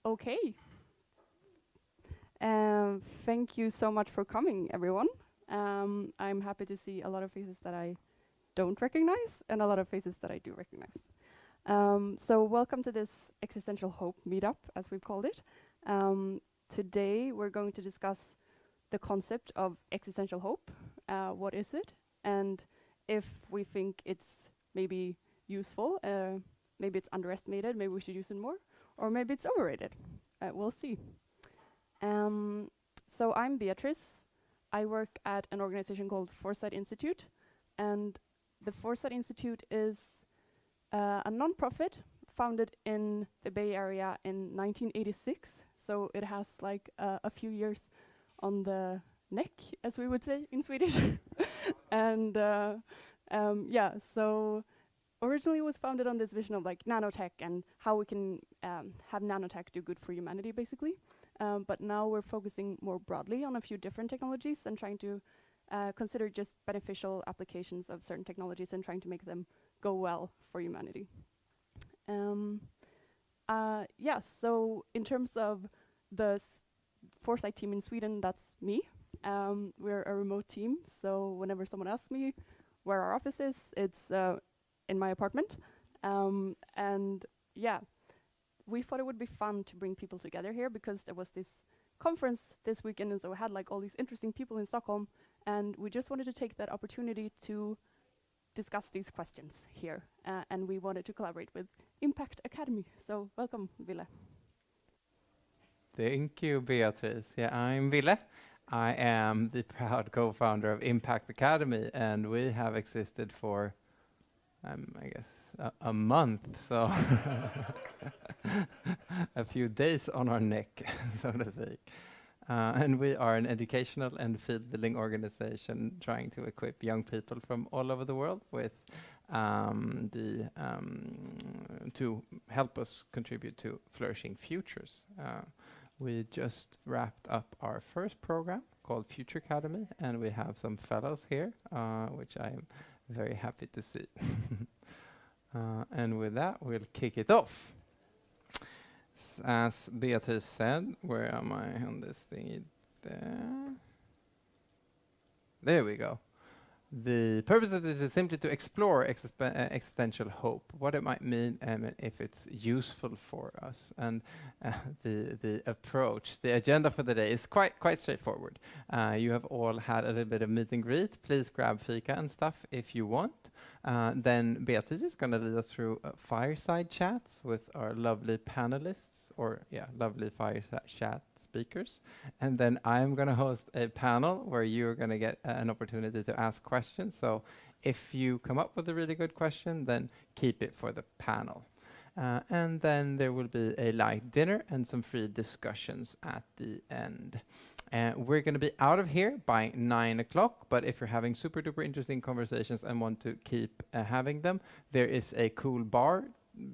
Okay. Thank you so much for coming, everyone. I'm happy to see a lot of faces that I don't recognize and a lot of faces that I do recognize. So welcome to this Existential Hope meetup, as we've called it. Today we're going to discuss the concept of existential hope. What is it? And if we think it's maybe useful, maybe it's underestimated, maybe we should use it more, or maybe it's overrated. We'll see. So I'm Beatrice. I work at an organization called Foresight Institute, and the Foresight Institute is a non-profit founded in the Bay Area in 1986. So it has like a few years on the neck, as we would say in Swedish. And yeah, so originally it was founded on this vision of like nanotech and how we can have nanotech do good for humanity, basically. But now we're focusing more broadly on a few different technologies and trying to consider just beneficial applications of certain technologies and trying to make them go well for humanity. Yeah, so in terms of the Foresight team in Sweden, that's me. We're a remote team, so whenever someone asks me where our office is, it's in my apartment. And yeah, we thought it would be fun to bring people together here because there was this conference this weekend, and so we had like all these interesting people in Stockholm, and we just wanted to take that opportunity to discuss these questions here, and we wanted to collaborate with Impact Academy. So welcome, Ville. Thank you, Beatrice. Yeah, I'm Ville. I am the proud co-founder of Impact Academy, and we have existed for, I guess, a month, so a few days on our neck, so to speak. And we are an educational and field-building organization trying to equip young people from all over the world with to help us contribute to flourishing futures. We just wrapped up our first program called Future Academy, and we have some fellows here, which I am very happy to see. And with that, we'll kick it off. As Beatrice said, where am I on this thingy? There we go. The purpose of this is simply to explore existential hope, what it might mean and if it's useful for us. And the approach, the agenda for the day is quite straightforward. You have all had a little bit of meet and greet. Please grab fika and stuff if you want. Then Beatrice is going to lead us through fireside chats with our lovely panelists, or lovely fireside chat speakers. And then I'm going to host a panel where you're going to get an opportunity to ask questions. So if you come up with a really good question, then keep it for the panel. And then there will be a light dinner and some free discussions at the end. We're going to be out of here by 9 o'clock, but if you're having super duper interesting conversations and want to keep having them, there is a cool bar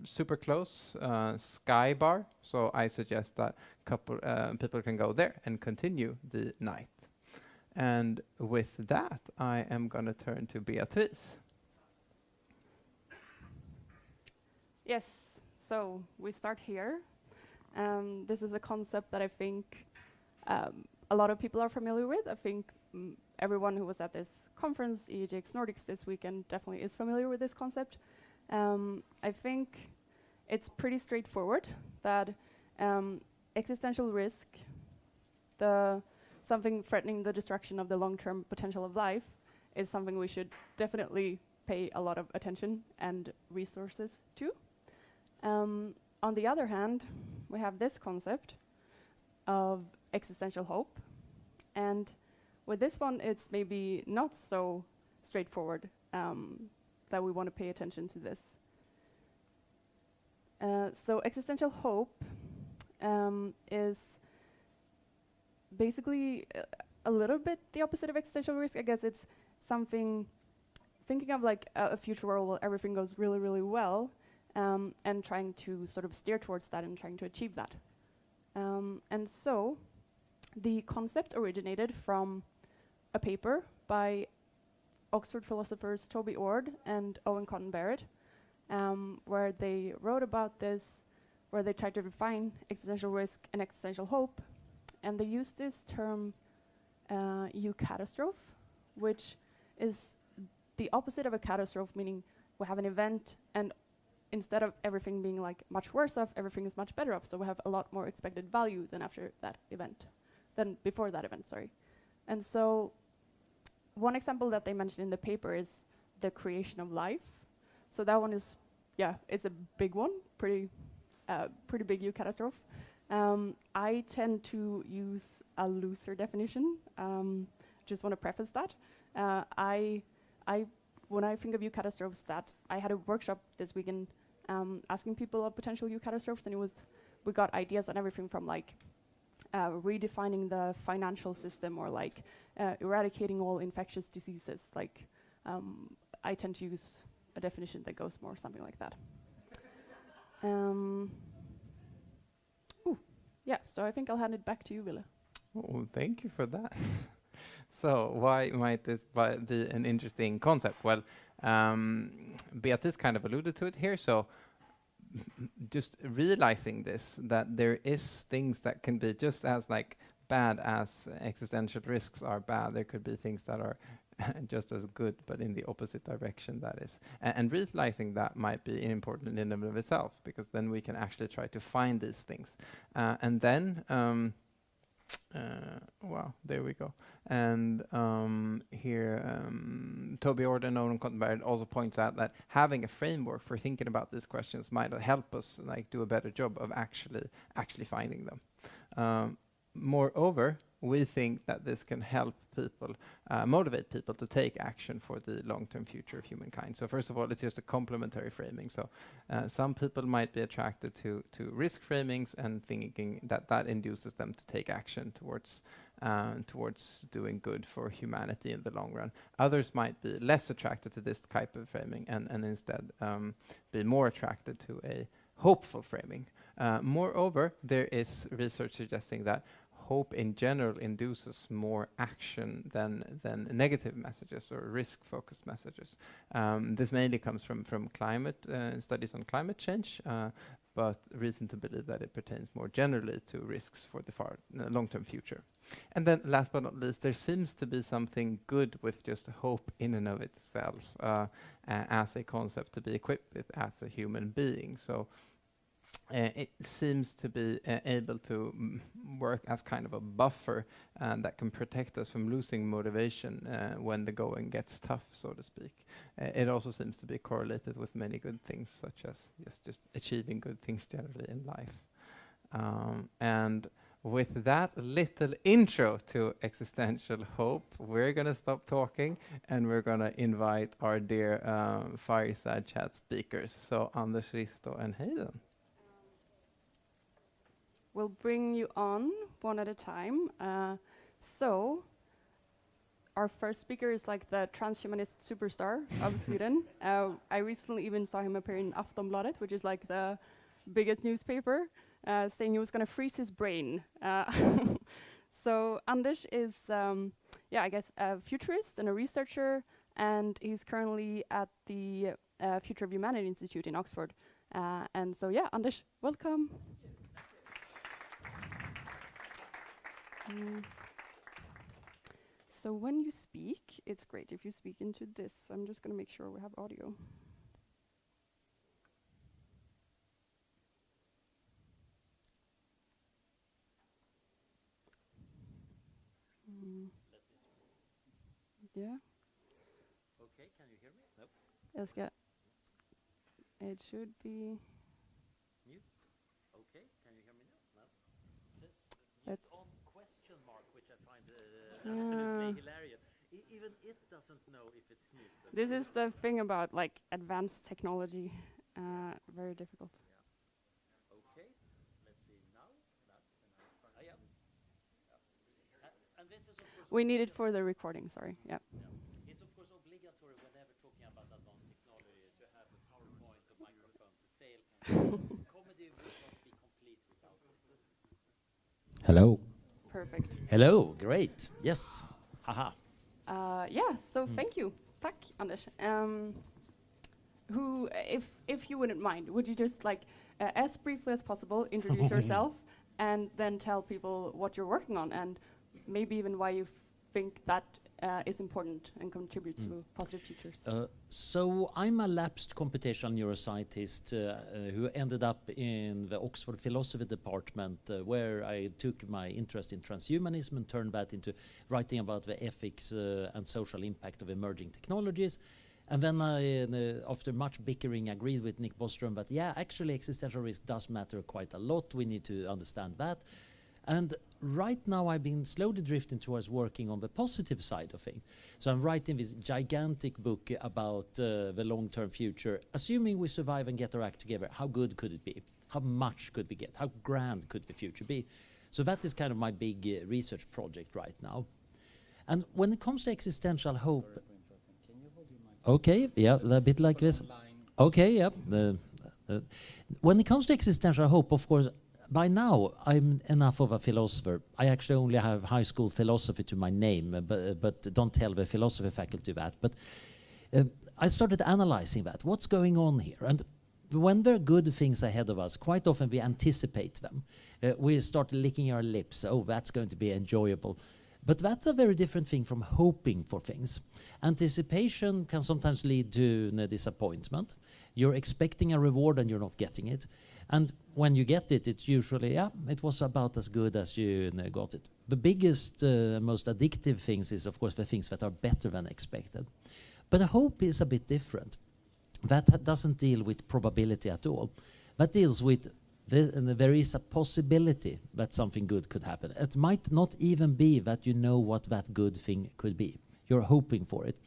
super close, Sky Bar, so I suggest that couple people can go there and continue the night. And with that, I am going to turn to Beatrice. Yes, so we start here. This is a concept that I think a lot of people are familiar with. I think everyone who was at this conference, EEGX Nordics, this weekend definitely is familiar with this concept. I think it's pretty straightforward that existential risk, something threatening the destruction of the long-term potential of life, is something we should definitely pay a lot of attention and resources to. On the other hand, we have this concept of existential hope, and with this one, it's maybe not so straightforward that we want to pay attention to this. So existential hope is basically a little bit the opposite of existential risk. I guess it's something, thinking of like a future world where everything goes really, really well, and trying to sort of steer towards that and trying to achieve that. And so the concept originated from a paper by Oxford philosophers Toby Ord and Owen Cotton Barrett, where they wrote about this where they try to define existential risk and existential hope. And they use this term eucatastrophe, which is the opposite of a catastrophe, meaning we have an event and instead of everything being like much worse off, everything is much better off. So we have a lot more expected value than after that event, than before that event, sorry. And so one example that they mentioned in the paper is the creation of life. So that one is, yeah, it's a big one, pretty big catastrophe. I tend to use a looser definition. Just want to preface that. When I think of eucatastrophes, that I had a workshop this weekend asking people of potential eucatastrophes, and we got ideas on everything from like redefining the financial system or like eradicating all infectious diseases. Like I tend to use a definition that goes more something like that. Yeah, so I think I'll hand it back to you, Ville. Oh, thank you for that. So why might this be an interesting concept? Well, Beatrice kind of alluded to it here. So just realizing this, that there is things that can be just as like bad as existential risks are bad. There could be things that are just as good, but in the opposite direction, that is. And realizing that might be important in and of itself, because then we can actually try to find these things. And then, wow, there we go. And here, Toby Orden and Cottenberg also points out that having a framework for thinking about these questions might help us like do a better job of actually finding them. Moreover, we think that this can help people, motivate people to take action for the long-term future of humankind. So first of all, it's just a complementary framing. So some people might be attracted to risk framings and thinking that induces them to take action towards doing good for humanity in the long run. Others might be less attracted to this type of framing and instead be more attracted to a hopeful framing. Moreover, there is research suggesting that hope in general induces more action than negative messages or risk-focused messages. This mainly comes from climate studies on climate change, but reason to believe that it pertains more generally to risks for the far long-term future. And then last but not least, there seems to be something good with just hope in and of itself as a concept to be equipped with as a human being. So it seems to be able to work as kind of a buffer that can protect us from losing motivation when the going gets tough, so to speak. It also seems to be correlated with many good things, such as just achieving good things generally in life. And with that little intro to existential hope, we're going to stop talking and we're going to invite our dear fireside chat speakers. So Anders, Risto, and Hayden. We'll bring you on one at a time. So our first speaker is like the transhumanist superstar of Sweden. I recently even saw him appear in Aftonbladet, which is like the biggest newspaper, saying he was going to freeze his brain. So Anders is, I guess, a futurist and a researcher, and he's currently at the Future of Humanity Institute in Oxford. And so, yeah, Anders, welcome. So when you speak, it's great if you speak into this. I'm just going to make sure we have audio. Yeah. Okay, can you hear me? Nope. Yes, yeah. It should be. Mute. Okay, can you hear me now? No. It says mute on question mark, which I find absolutely hilarious. Even it doesn't know if it's muted. This is the thing about like advanced technology. Very difficult. Yeah. Okay, let's see now. And this is of course we need it for the recording. Sorry. Yeah. It's of course obligatory whenever talking about advanced technology to have a PowerPoint or microphone to fail. Comedy will not be complete without it. Hello. Perfect. Hello. Great. Yes. Haha. So thank you. Tack, Anders. If you wouldn't mind, would you just like as briefly as possible, introduce yourself, and then tell people what you're working on, and maybe even why you think that is important and contributes to positive futures. So I'm a lapsed computational neuroscientist who ended up in the Oxford Philosophy Department, where I took my interest in transhumanism and turned that into writing about the ethics and social impact of emerging technologies. And then I, after much bickering, agreed with Nick Bostrom that, yeah, actually existential risk does matter quite a lot. We need to understand that. And right now I've been slowly drifting towards working on the positive side of things. So I'm writing this gigantic book about the long-term future. Assuming we survive and get our act together, how good could it be? How much could we get? How grand could the future be? So that is kind of my big research project right now. And when it comes to existential hope... Can you hold your mic? Okay, yeah, a bit like this. Okay, yeah. When it comes to existential hope, of course, by now, I'm enough of a philosopher. I actually only have high school philosophy to my name, but don't tell the philosophy faculty that. But I started analyzing that. What's going on here? And when there are good things ahead of us, quite often we anticipate them. We start licking our lips. Oh, that's going to be enjoyable. But that's a very different thing from hoping for things. Anticipation can sometimes lead to disappointment. You're expecting a reward and you're not getting it. And when you get it, it's usually, yeah, it was about as good as you got it. The biggest, most addictive things is, of course, the things that are better than expected. But hope is a bit different. That doesn't deal with probability at all. That deals with there is a possibility that something good could happen. It might not even be that you know what that good thing could be. You're hoping for it.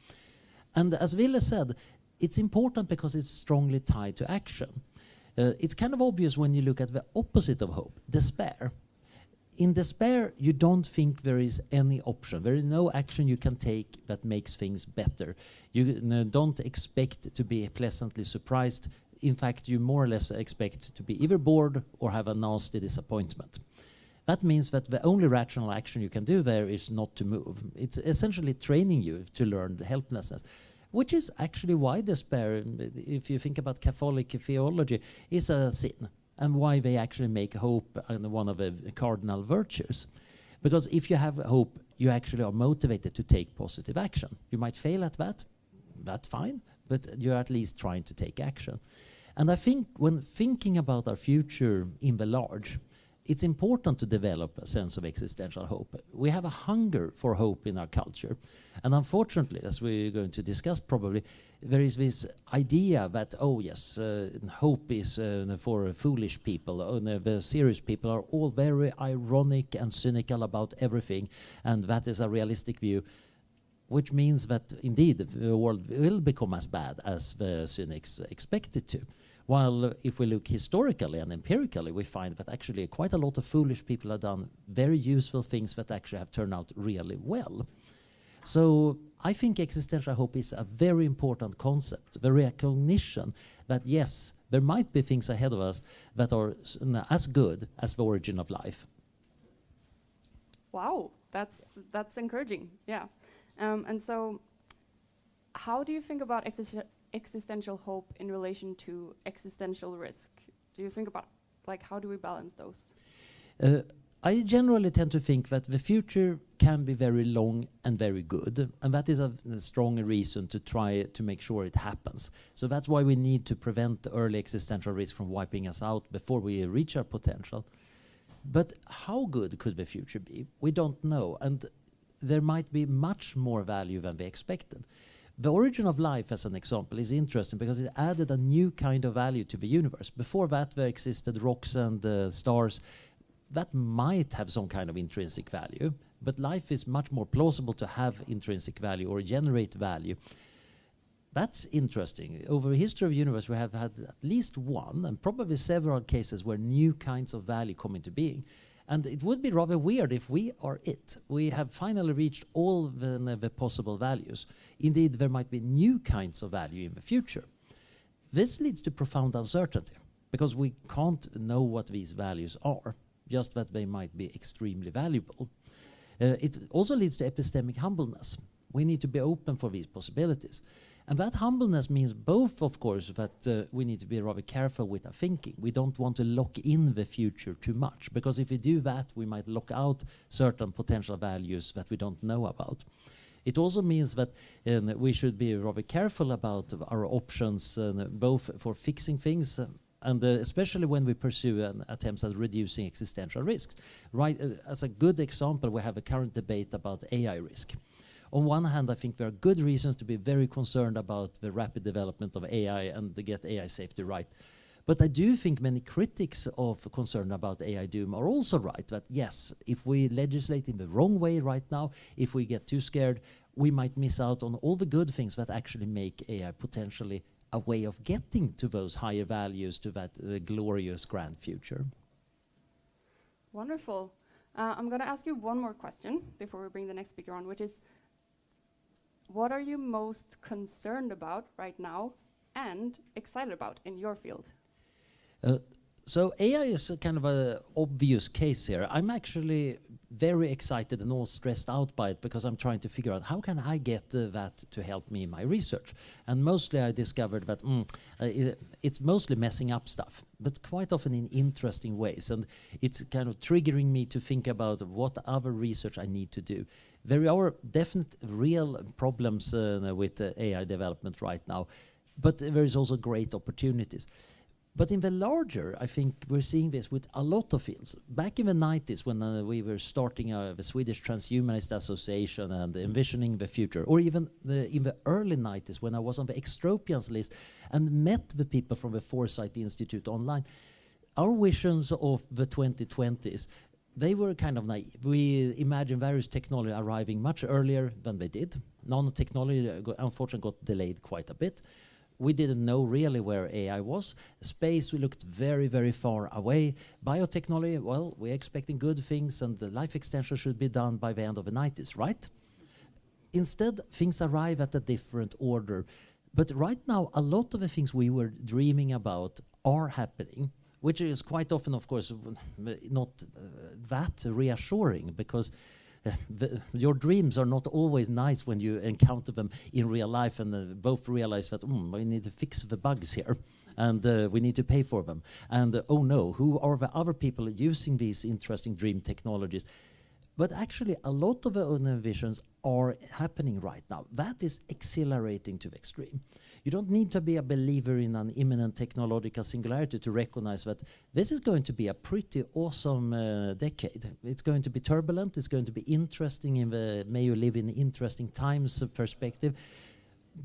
And as Ville said, it's important because it's strongly tied to action. It's kind of obvious when you look at the opposite of hope, despair. In despair, you don't think there is any option. There is no action you can take that makes things better. You don't expect to be pleasantly surprised. In fact, you more or less expect to be either bored or have a nasty disappointment. That means that the only rational action you can do there is not to move. It's essentially training you to learn helplessness, which is actually why despair, if you think about Catholic theology, is a sin, and why they actually make hope one of the cardinal virtues. Because if you have hope, you actually are motivated to take positive action. You might fail at that, that's fine, but you're at least trying to take action. And I think when thinking about our future in the large, it's important to develop a sense of existential hope. We have a hunger for hope in our culture. And unfortunately, as we're going to discuss probably, there is this idea that, oh yes, hope is for foolish people. The serious people are all very ironic and cynical about everything. And that is a realistic view, which means that indeed the world will become as bad as the cynics expect it to. While if we look historically and empirically, we find that actually quite a lot of foolish people have done very useful things that actually have turned out really well. So I think existential hope is a very important concept, the recognition that yes, there might be things ahead of us that are as good as the origin of life. Wow, that's encouraging, yeah. And so how do you think about existential hope in relation to existential risk? Do you think about, like, how do we balance those? I generally tend to think that the future can be very long and very good, and that is a strong reason to try to make sure it happens. So that's why we need to prevent the early existential risk from wiping us out before we reach our potential. But how good could the future be? We don't know, and there might be much more value than we expected. The origin of life, as an example, is interesting because it added a new kind of value to the universe. Before that, there existed rocks and stars. That might have some kind of intrinsic value, but life is much more plausible to have intrinsic value or generate value. That's interesting. Over the history of the universe, we have had at least one, and probably several cases where new kinds of value come into being. And it would be rather weird if we are it. We have finally reached all the possible values. Indeed, there might be new kinds of value in the future. This leads to profound uncertainty, because we can't know what these values are, just that they might be extremely valuable. It also leads to epistemic humbleness. We need to be open for these possibilities. And that humbleness means both, of course, that we need to be rather careful with our thinking. We don't want to lock in the future too much, because if we do that, we might lock out certain potential values that we don't know about. It also means that we should be rather careful about our options, both for fixing things and especially when we pursue attempts at reducing existential risks. Right, as a good example, we have a current debate about AI risk. On one hand, I think there are good reasons to be very concerned about the rapid development of AI and to get AI safety right. But I do think many critics of concern about AI doom are also right, that yes, if we legislate in the wrong way right now, if we get too scared, we might miss out on all the good things that actually make AI potentially a way of getting to those higher values, to that glorious grand future. Wonderful. I'm going to ask you one more question before we bring the next speaker on, which is, what are you most concerned about right now and excited about in your field? So AI is a kind of an obvious case here. I'm actually very excited and all stressed out by it because I'm trying to figure out how can I get that to help me in my research. And mostly I discovered that it's mostly messing up stuff, but quite often in interesting ways. And it's kind of triggering me to think about what other research I need to do. There are definite real problems with AI development right now, but there is also great opportunities. But in the larger, I think we're seeing this with a lot of fields. Back in the 90s, when we were starting the Swedish Transhumanist Association and envisioning the future, or even in the early 90s, when I was on the Extropians list and met the people from the Foresight Institute online, our visions of the 2020s, they were kind of naive. We imagined various technology arriving much earlier than they did. Nanotechnology, unfortunately, got delayed quite a bit. We didn't know really where AI was. Space, we looked very, very far away. Biotechnology, well, we're expecting good things, and the life extension should be done by the end of the 90s, right? Instead, things arrive at a different order. But right now, a lot of the things we were dreaming about are happening, which is quite often, of course, not that reassuring, because your dreams are not always nice when you encounter them in real life and both realize that we need to fix the bugs here and we need to pay for them. And oh no, who are the other people using these interesting dream technologies? But actually, a lot of the visions are happening right now. That is exhilarating to the extreme. You don't need to be a believer in an imminent technological singularity to recognize that this is going to be a pretty awesome decade. It's going to be turbulent, it's going to be interesting in the may you live in interesting times perspective.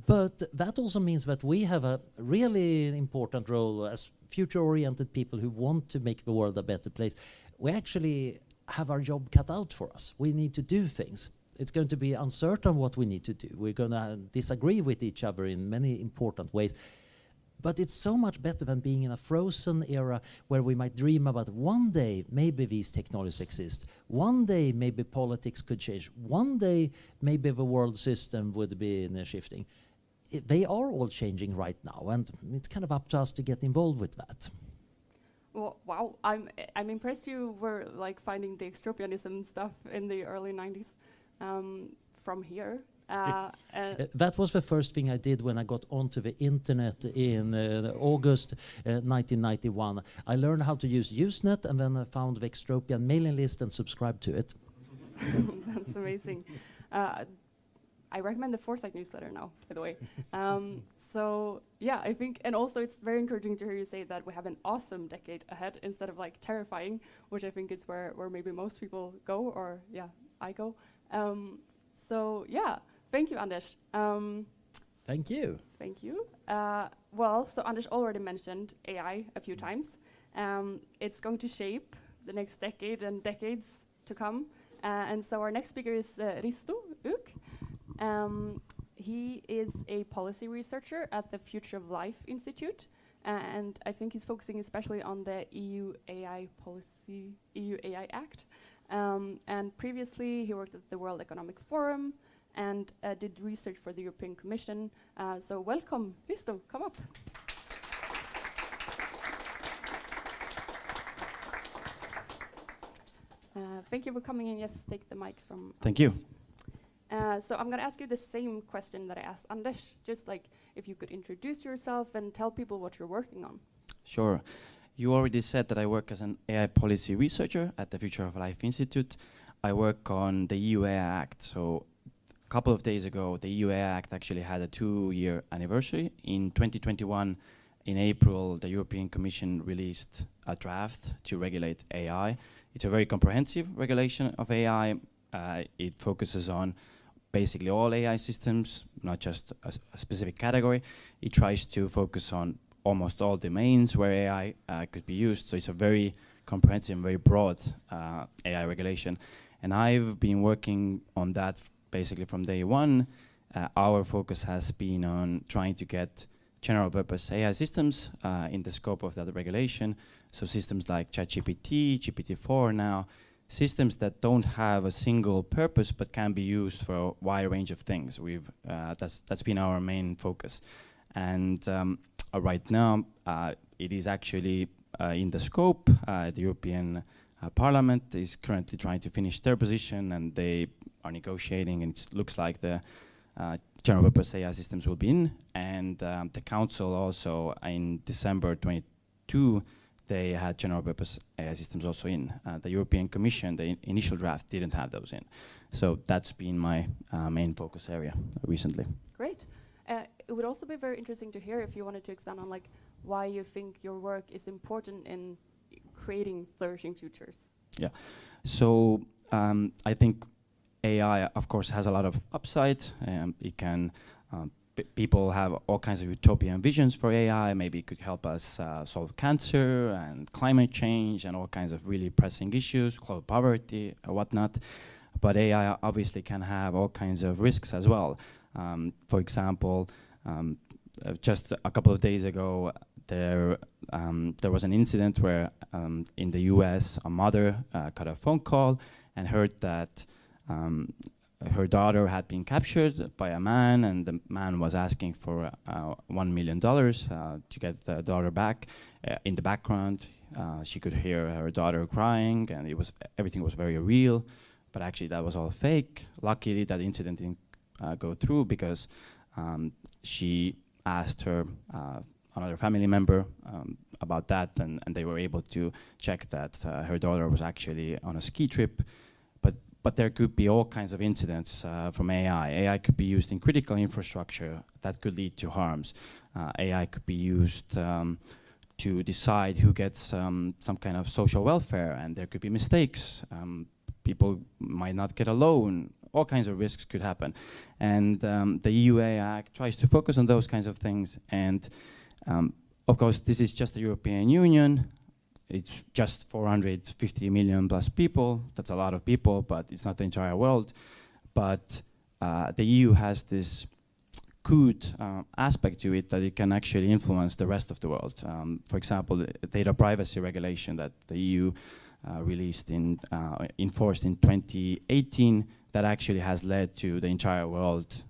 But that also means that we have a really important role as future-oriented people who want to make the world a better place. We actually have our job cut out for us. We need to do things. It's going to be uncertain what we need to do. We're going to disagree with each other in many important ways. But it's so much better than being in a frozen era where we might dream about one day maybe these technologies exist. One day maybe politics could change. One day maybe the world system would be shifting. They are all changing right now, and it's kind of up to us to get involved with that. Well, wow, I'm impressed you were like finding the extropianism stuff in the early 90s from here. That was the first thing I did when I got onto the internet in August 1991. I learned how to use Usenet, and then I found the Extropian mailing list and subscribed to it. That's amazing. I recommend the Foresight newsletter now, by the way. So yeah, I think, and also it's very encouraging to hear you say that we have an awesome decade ahead instead of like terrifying, which I think is where maybe most people go, or yeah, I go. So yeah, thank you, Anders. Thank you. Thank you. Well, so Anders already mentioned AI a few times. It's going to shape the next decade and decades to come. And so our next speaker is Risto Uuk. He is a policy researcher at the Future of Life Institute, and I think he's focusing especially on the EU AI policy, EU AI Act. And previously, he worked at the World Economic Forum and did research for the European Commission. So welcome, Risto, come up. Thank you for coming in. Yes, take the mic from. Thank you. So I'm going to ask you the same question that I asked Anders, just like if you could introduce yourself and tell people what you're working on. Sure. You already said that I work as an AI policy researcher at the Future of Life Institute. I work on the EU AI Act. So a couple of days ago, the EU AI Act actually had a 2-year anniversary. In 2021, in April, the European Commission released a draft to regulate AI. It's a very comprehensive regulation of AI. It focuses on basically all AI systems, not just a specific category. It tries to focus on almost all domains where AI could be used. So it's a very comprehensive and very broad AI regulation. And I've been working on that basically from day one. Our focus has been on trying to get general purpose AI systems in the scope of that regulation. So systems like ChatGPT, GPT-4 now, systems that don't have a single purpose but can be used for a wide range of things. That's been our main focus. And right now, it is actually in the scope. The European Parliament is currently trying to finish their position, and they are negotiating, and it looks like the general purpose AI systems will be in. And the Council also, in December 22, they had general purpose AI systems also in. The European Commission, the initial draft, didn't have those in. So that's been my main focus area recently. Great. It would also be very interesting to hear if you wanted to expand on like why you think your work is important in creating flourishing futures. Yeah. So I think AI, of course, has a lot of upside. It can people have all kinds of utopian visions for AI. Maybe it could help us solve cancer and climate change and all kinds of really pressing issues, global poverty or whatnot. But AI obviously can have all kinds of risks as well. For example, just a couple of days ago, there was an incident where in the US, a mother got a phone call and heard that her daughter had been captured by a man, and the man was asking for $1 million to get the daughter back. In the background, she could hear her daughter crying, and everything was very real. But actually, that was all fake. Luckily, that incident didn't go through because she asked her another family member about that, and they were able to check that her daughter was actually on a ski trip. But there could be all kinds of incidents from AI. AI could be used in critical infrastructure that could lead to harms. AI could be used to decide who gets some kind of social welfare, and there could be mistakes. People might not get a loan. All kinds of risks could happen. And the EU AI Act tries to focus on those kinds of things. And of course, this is just the European Union. It's just 450 million plus people. That's a lot of people, but it's not the entire world. But the EU has this good aspect to it that it can actually influence the rest of the world. For example, the data privacy regulation that the EU enforced in 2018, that actually has led to the entire world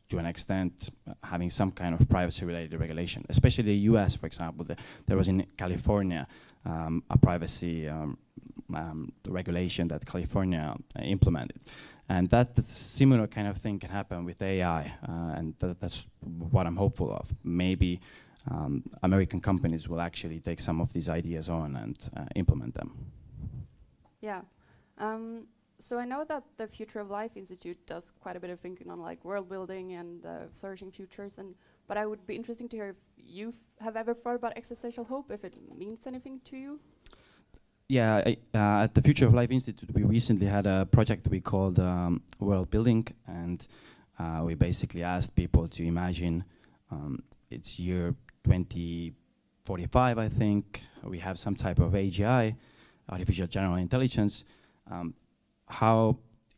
to an extent having some kind of privacy-related regulation, especially the US, for example. There was in California a privacy regulation that California implemented. And that similar kind of thing can happen with AI, and that's what I'm hopeful of. Maybe American companies will actually take some of these ideas on and implement them. Yeah. So I know that the Future of Life Institute does quite a bit of thinking on like world building and flourishing futures, but I would be interested to hear if you have ever thought about existential hope, if it means anything to you. Yeah, at the Future of Life Institute, we recently had a project we called World Building, and we basically asked people to imagine it's year 2045, I think. We have some type of AGI, artificial general intelligence.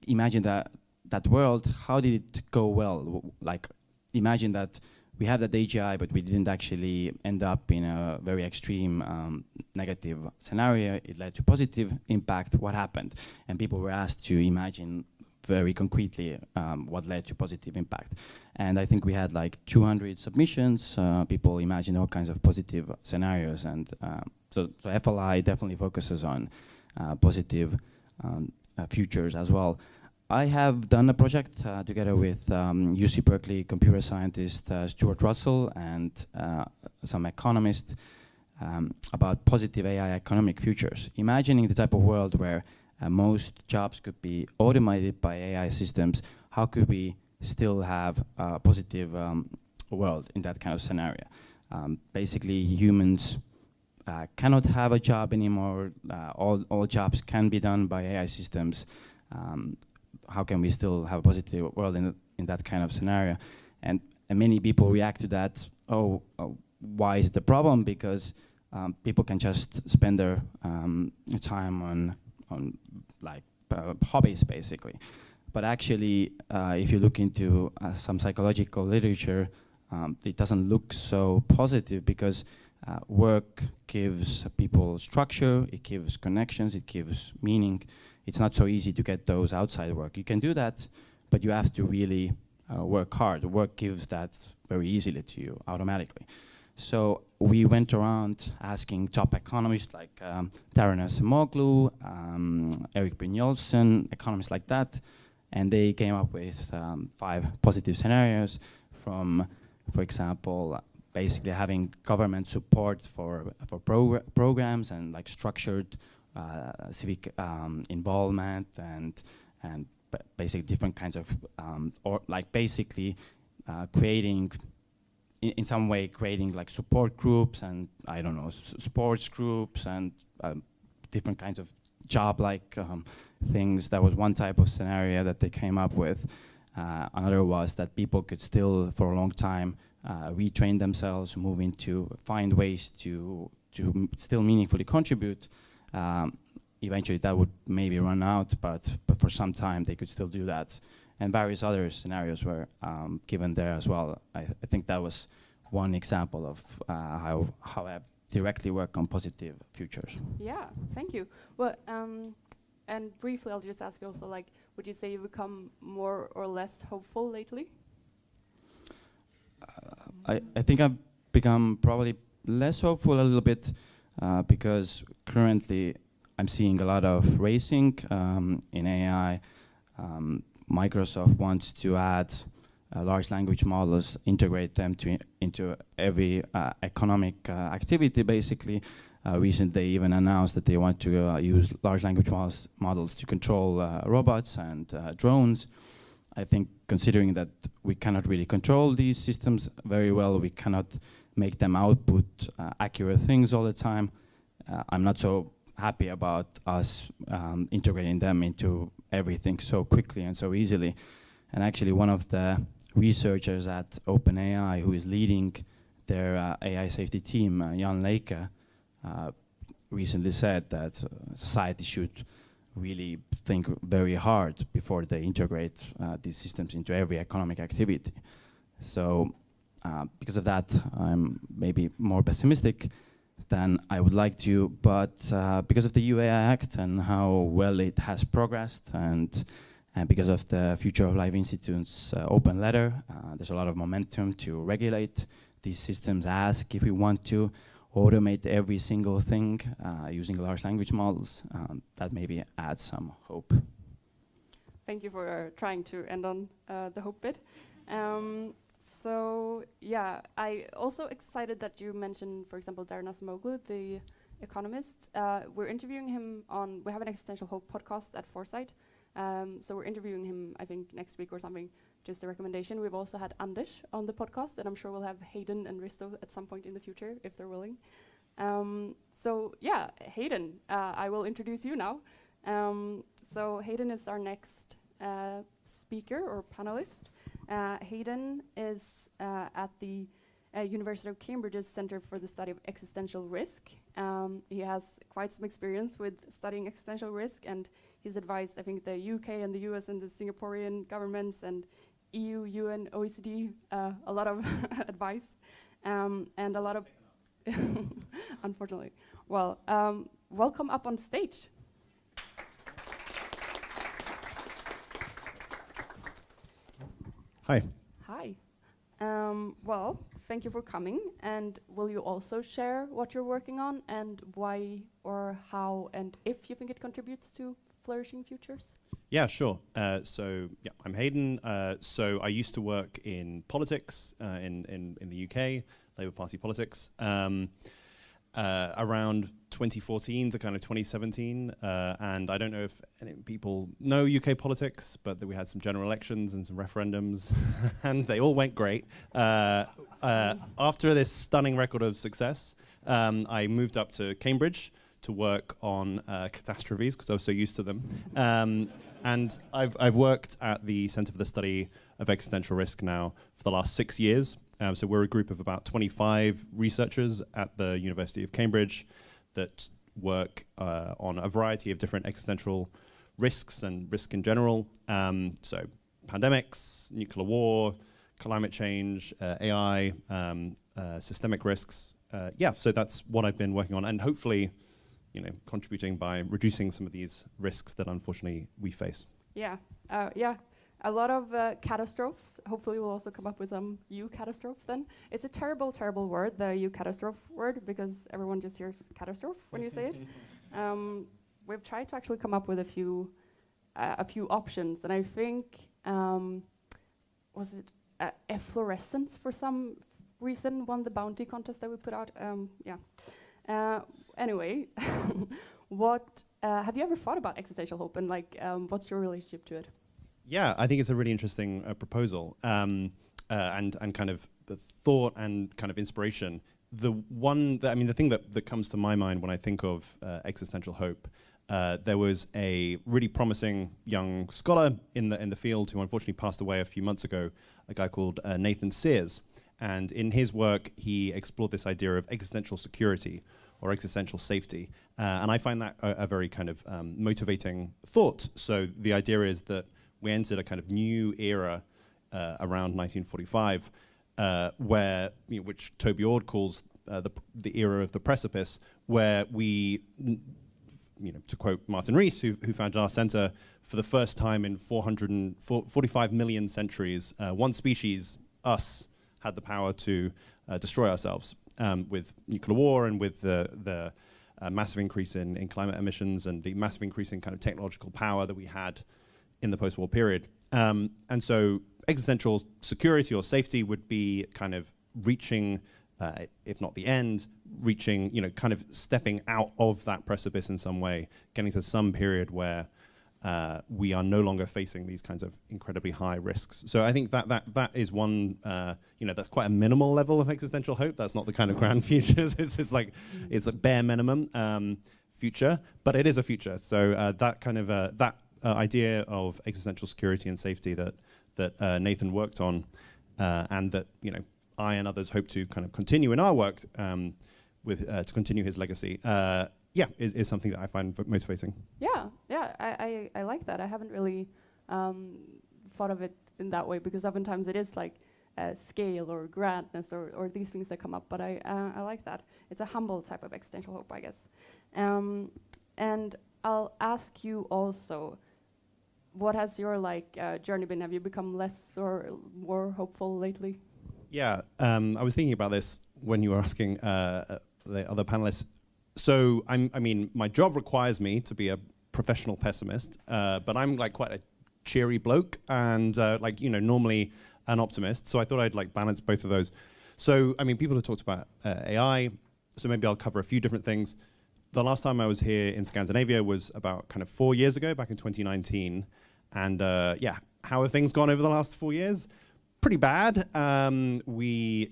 Imagine that world, how did it go well? Like, imagine that we have that AGI, but we didn't actually end up in a very extreme negative scenario. It led to positive impact. What happened? And people were asked to imagine very concretely what led to positive impact. And I think we had like 200 submissions. People imagined all kinds of positive scenarios. And so FLI definitely focuses on positive futures as well. I have done a project together with UC Berkeley computer scientist Stuart Russell and some economists about positive AI economic futures. Imagining the type of world where most jobs could be automated by AI systems, how could we still have a positive world in that kind of scenario? Basically, humans cannot have a job anymore. All jobs can be done by AI systems. How can we still have a positive world in that kind of scenario? And many people react to that. Why is it a problem? Because people can just spend their time on like hobbies, basically. But actually, if you look into some psychological literature, it doesn't look so positive, because work gives people structure, it gives connections, it gives meaning. It's not so easy to get those outside work. You can do that, but you have to really work hard. Work gives that very easily to you, automatically. So we went around asking top economists like Darren Acemoglu, Erik Brynjolfsson, economists like that, and they came up with 5 positive scenarios from, for example, basically having government support for programs and like structured civic involvement and basically different kinds of or like basically creating in some way creating like support groups and I don't know sports groups and different kinds of job like things. That was one type of scenario that they came up with. Another was that people could still for a long time retrain themselves, move into find ways to still meaningfully contribute. Eventually that would maybe run out, but for some time they could still do that. And various other scenarios were given there as well. I think that was one example of how I directly work on positive futures. Yeah, thank you. Well, and briefly, I'll just ask you also, like, would you say you've become more or less hopeful lately? I think I've become probably less hopeful a little bit because currently I'm seeing a lot of racing in AI. Microsoft wants to add large language models, integrate them into every economic activity, basically. Recently, they even announced that they want to use large language models to control robots and drones. I think considering that we cannot really control these systems very well, we cannot make them output accurate things all the time. I'm not so happy about us integrating them into everything so quickly and so easily. And actually one of the researchers at OpenAI who is leading their AI safety team, Jan Leike, recently said that society should really think very hard before they integrate these systems into every economic activity. So because of that, I'm maybe more pessimistic than I would like to, but because of the UAI Act and how well it has progressed, and because of the Future of Life Institute's open letter, there's a lot of momentum to regulate these systems, ask if we want to automate every single thing using large language models. That maybe adds some hope. Thank you for trying to end on the hope bit. So yeah, I also excited that you mentioned, for example, Darren Acemoglu, the economist. We're interviewing him on, we have an Existential Hope podcast at Foresight. So we're interviewing him, I think, next week or something, just a recommendation. We've also had Anders on the podcast, and I'm sure we'll have Hayden and Risto at some point in the future, if they're willing. So yeah, Hayden, I will introduce you now. So Hayden is our next speaker or panelist. Hayden is at the University of Cambridge's Center for the Study of Existential Risk. He has quite some experience with studying existential risk, and he's advised, I think, the UK and the US and the Singaporean governments and EU, UN, OECD, a lot of advice and a lot of, unfortunately. Well, welcome up on stage. Hi. Hi. Well, thank you for coming. And will you also share what you're working on and why or how and if you think it contributes to flourishing futures? Yeah, sure. So yeah, I'm Hayden. So I used to work in politics in the UK, Labour Party politics, around 2014 to kind of 2017. And I don't know if any people know UK politics, but we had some general elections and some referendums, and they all went great. After this stunning record of success, I moved up to Cambridge to work on catastrophes because I was so used to them. And I've worked at the Centre for the Study of Existential Risk now for the last 6 years. So we're a group of about 25 researchers at the University of Cambridge that work on a variety of different existential risks and risk in general. So pandemics, nuclear war, climate change, AI, systemic risks. Yeah, so that's what I've been working on, and hopefully, contributing by reducing some of these risks that unfortunately we face. Yeah, yeah. A lot of catastrophes. Hopefully we'll also come up with some catastrophes then. It's a terrible, terrible word, the catastrophe word, because everyone just hears catastrophe when you say it. We've tried to actually come up with a few options, and I think, was it efflorescence for some reason won the bounty contest that we put out? Yeah. Anyway, what have you ever thought about existential hope, and what's your relationship to it? Yeah, I think it's a really interesting proposal, and kind of the thought and kind of inspiration. The thing that comes to my mind when I think of existential hope, there was a really promising young scholar in the field who unfortunately passed away a few months ago, a guy called Nathan Sears. And in his work, he explored this idea of existential security or existential safety. And I find that a very kind of motivating thought. So the idea is that we entered a kind of new era around 1945, where, which Toby Ord calls the era of the precipice, where we, to quote Martin Rees, who founded our center, for the first time in 445 million centuries, one species, us, had the power to destroy ourselves with nuclear war and with the massive increase in climate emissions and the massive increase in kind of technological power that we had in the post-war period. And so existential security or safety would be kind of reaching, if not the end, reaching, kind of stepping out of that precipice in some way, getting to some period where we are no longer facing these kinds of incredibly high risks. So I think that is one, that's quite a minimal level of existential hope. That's not the kind of grand futures. It's a bare minimum future, but it is a future. So that kind of idea of existential security and safety that Nathan worked on, and that I and others hope to kind of continue in our work to continue his legacy. Is something that I find motivating. Yeah, I like that. I haven't really thought of it in that way, because oftentimes it is like scale or grandness or these things that come up. But I like that. It's a humble type of existential hope, I guess. And I'll ask you also, what has your journey been? Have you become less or more hopeful lately? Yeah, I was thinking about this when you were asking the other panelists. So my job requires me to be a professional pessimist, but I'm quite a cheery bloke and normally an optimist. So I thought I'd balance both of those. So people have talked about AI, so maybe I'll cover a few different things. The last time I was here in Scandinavia was about kind of 4 years ago, back in 2019. And how have things gone over the last 4 years? Pretty bad. We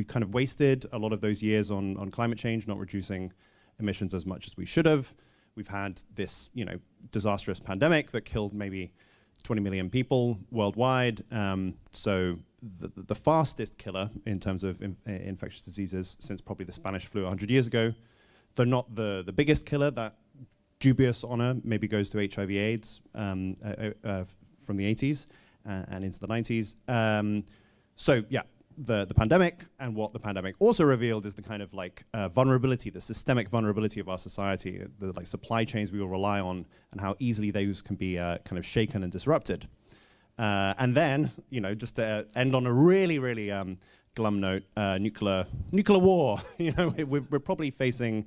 kind of wasted a lot of those years on climate change, not reducing emissions as much as we should have. We've had this, disastrous pandemic that killed maybe 20 million people worldwide. So the fastest killer in terms of infectious diseases since probably the Spanish flu 100 years ago, though not the biggest killer. That dubious honor maybe goes to HIV/AIDS from the 80s and into the 90s. The pandemic, and what the pandemic also revealed is the kind of vulnerability, the systemic vulnerability of our society, the supply chains we all rely on, and how easily those can be kind of shaken and disrupted. And then, just to end on a really, really glum note, nuclear war. We're probably facing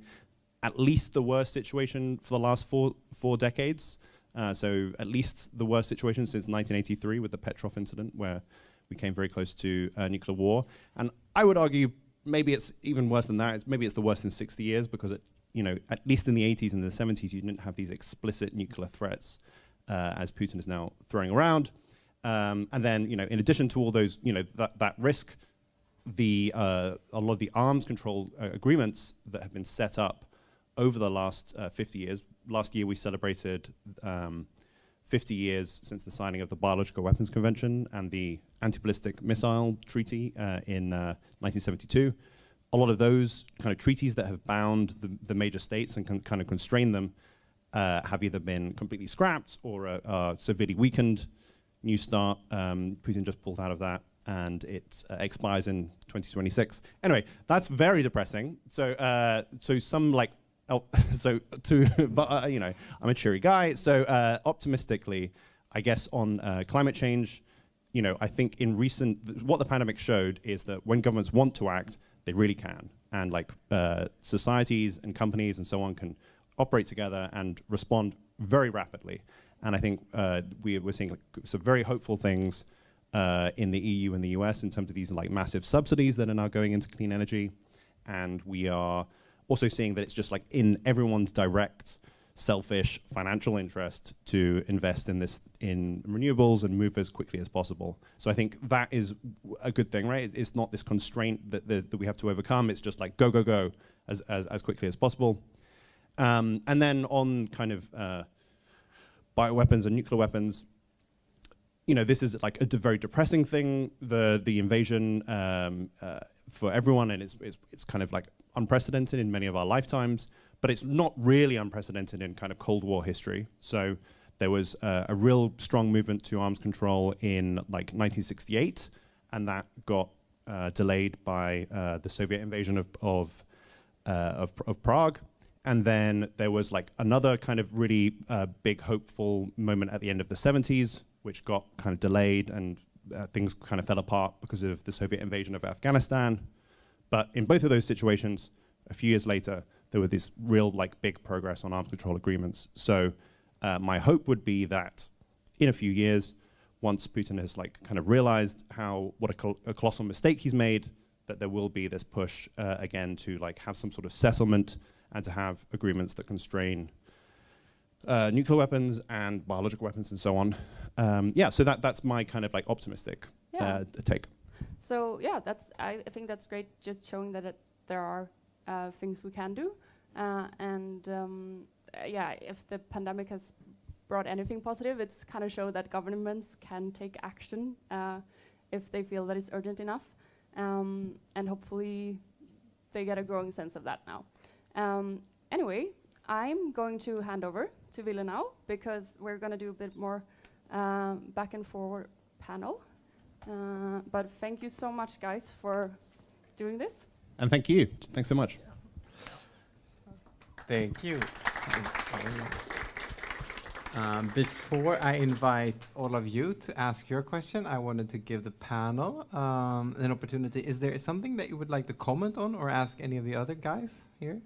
at least the worst situation for the last four decades. So at least the worst situation since 1983 with the Petrov incident, where we came very close to nuclear war. And I would argue maybe it's even worse than that. Maybe it's the worst in 60 years, because at least in the 80s and the 70s, you didn't have these explicit nuclear threats as Putin is now throwing around. And then, in addition to all those, that risk, a lot of the arms control agreements that have been set up over the last 50 years. Last year we celebrated 50 years since the signing of the Biological Weapons Convention and the Anti-Ballistic Missile Treaty in 1972. A lot of those kind of treaties that have bound the major states and kind of constrain them have either been completely scrapped or are severely weakened. New START, Putin just pulled out of that, and it expires in 2026. Anyway, that's very depressing. So, but I'm a cheery guy. So, optimistically, I guess on climate change, I think in what the pandemic showed is that when governments want to act, they really can, and societies and companies and so on can operate together and respond very rapidly. And I think we're seeing some very hopeful things in the EU and the US in terms of these massive subsidies that are now going into clean energy. And we are also seeing that it's just in everyone's direct, selfish financial interest to invest in renewables and move as quickly as possible. So I think that is a good thing, right? It's not this constraint that we have to overcome. It's just go, go, go as quickly as possible. And then on kind of bioweapons and nuclear weapons, this is a very depressing thing. The invasion for everyone, and it's kind of unprecedented in many of our lifetimes, but it's not really unprecedented in kind of Cold War history. So there was a real strong movement to arms control in 1968, and that got delayed by the Soviet invasion of Prague. And then there was another kind of really big hopeful moment at the end of the 70s, which got kind of delayed, and things kind of fell apart because of the Soviet invasion of Afghanistan. But in both of those situations, a few years later, there were this real big progress on arms control agreements. So my hope would be that in a few years, once Putin has kind of realized what a colossal mistake he's made, that there will be this push again to have some sort of settlement and to have agreements that constrain nuclear weapons and biological weapons and so on. So that's my kind of optimistic take. So yeah, I think that's great, just showing that there are things we can do. If the pandemic has brought anything positive, it's kind of show that governments can take action if they feel that it's urgent enough. And hopefully they get a growing sense of that now. Anyway, I'm going to hand over to Ville now, because we're going to do a bit more back and forward panel. But thank you so much, guys, for doing this. And thank you. Thanks so much. Thank you. Before I invite all of you to ask your question, I wanted to give the panel an opportunity. Is there something that you would like to comment on or ask any of the other guys here?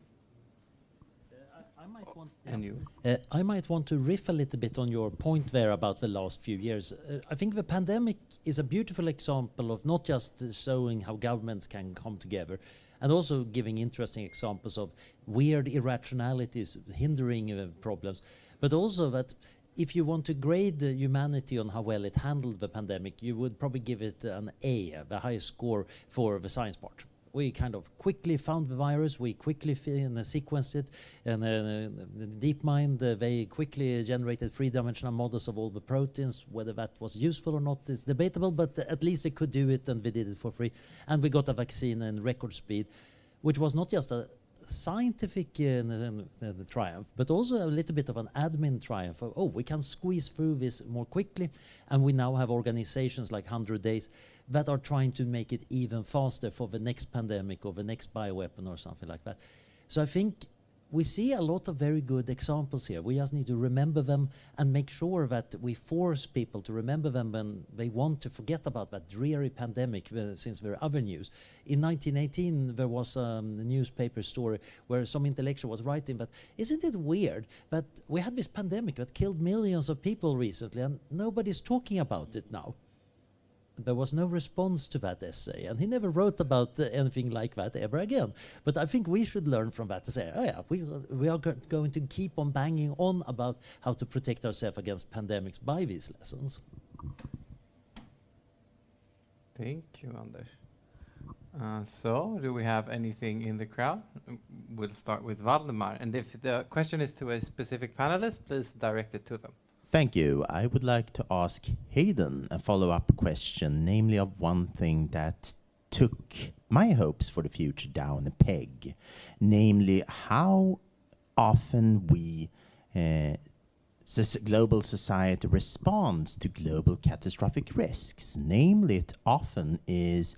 I might want to riff a little bit on your point there about the last few years. I think the pandemic is a beautiful example of not just showing how governments can come together, and also giving interesting examples of weird irrationalities hindering problems, but also that if you want to grade humanity on how well it handled the pandemic, you would probably give it an A, the highest score for the science part. We kind of quickly found the virus, we quickly sequenced it, and DeepMind, they quickly generated three-dimensional models of all the proteins. Whether that was useful or not is debatable, but at least they could do it, and we did it for free. And we got a vaccine in record speed, which was not just a scientific triumph, but also a little bit of an admin triumph. We can squeeze through this more quickly, and we now have organizations like 100 Days that are trying to make it even faster for the next pandemic or the next bioweapon or something like that. So I think we see a lot of very good examples here. We just need to remember them and make sure that we force people to remember them when they want to forget about that dreary pandemic, since there are other news. In 1918, there was a newspaper story where some intellectual was writing, but isn't it weird that we had this pandemic that killed millions of people recently and nobody's talking about it now? There was no response to that essay, and he never wrote about anything like that ever again. But I think we should learn from that to say, oh yeah, we are going to keep on banging on about how to protect ourselves against pandemics by these lessons. Thank you, Anders. So, do we have anything in the crowd? We'll start with Valdemar, and if the question is to a specific panelist, please direct it to them. Thank you. I would like to ask Hayden a follow-up question, namely of one thing that took my hopes for the future down a peg, namely how often we, global society responds to global catastrophic risks. Namely, it often is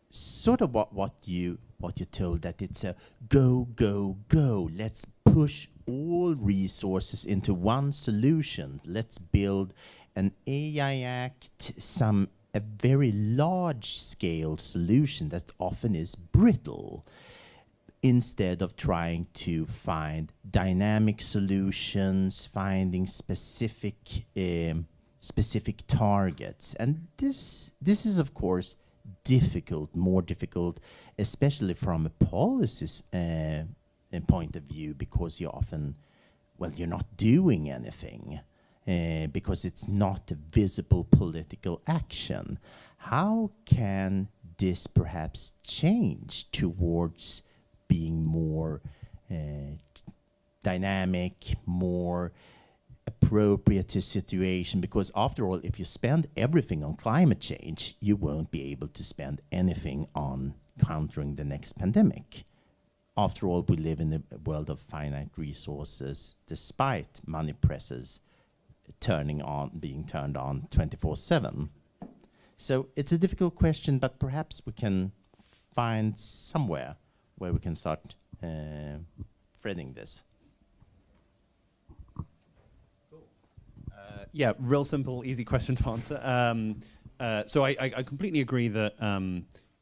sort of what you told, that it's a go, go, go. Let's push all resources into one solution. Let's build an AI Act, a very large-scale solution that often is brittle, instead of trying to find dynamic solutions, finding specific targets. And this is, of course, difficult, more difficult, especially from a policies point of view, because you often, well, you're not doing anything because it's not a visible political action. How can this perhaps change towards being more dynamic, more appropriate to situation? Because after all, if you spend everything on climate change, you won't be able to spend anything on countering the next pandemic. After all, we live in a world of finite resources, despite money presses being turned on 24/7. So it's a difficult question, but perhaps we can find somewhere where we can start threading this. Yeah, real simple, easy question to answer. So I completely agree that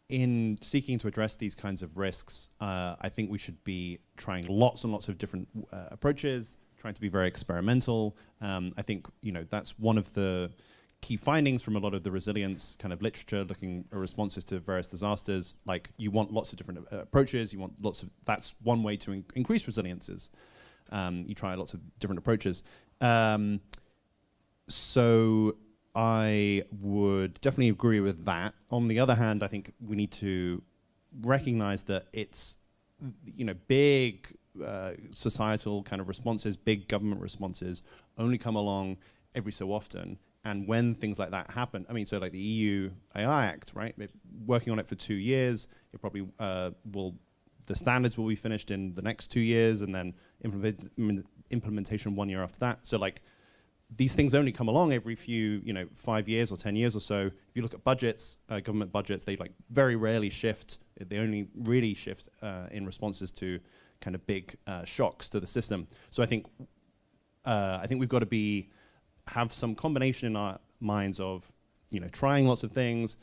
in seeking to address these kinds of risks, I think we should be trying lots and lots of different approaches, trying to be very experimental. I think that's one of the key findings from a lot of the resilience kind of literature, looking at responses to various disasters. Like, you want lots of different approaches. You want lots of. That's one way to increase resiliences. You try lots of different approaches. So I would definitely agree with that. On the other hand, I think we need to recognize that it's, big societal kind of responses, big government responses only come along every so often. And when things like that happen, I mean, so like the EU AI Act, right? Working on it for 2 years, it probably the standards will be finished in the next 2 years, and then implementation 1 year after that. So like, these things only come along every few, 5 years or 10 years or so. If you look at budgets, government budgets, they like very rarely shift. They only really shift in responses to kind of big shocks to the system. So I think we've got to have some combination in our minds of, trying lots of things,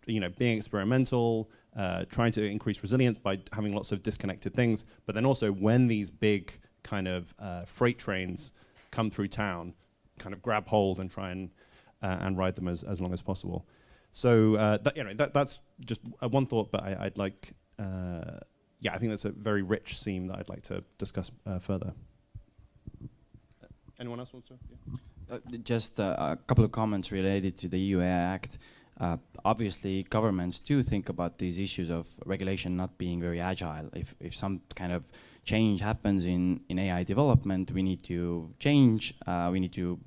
being experimental, trying to increase resilience by having lots of disconnected things. But then also, when these big kind of freight trains come through town, kind of grab hold and try and ride them as long as possible. So that's just one thought, but I'd like, I think that's a very rich theme that I'd like to discuss further. Anyone else want to? Yeah. Just a couple of comments related to the EU AI Act. Obviously, governments do think about these issues of regulation not being very agile. If some kind of change happens in AI development, we need to change, we need to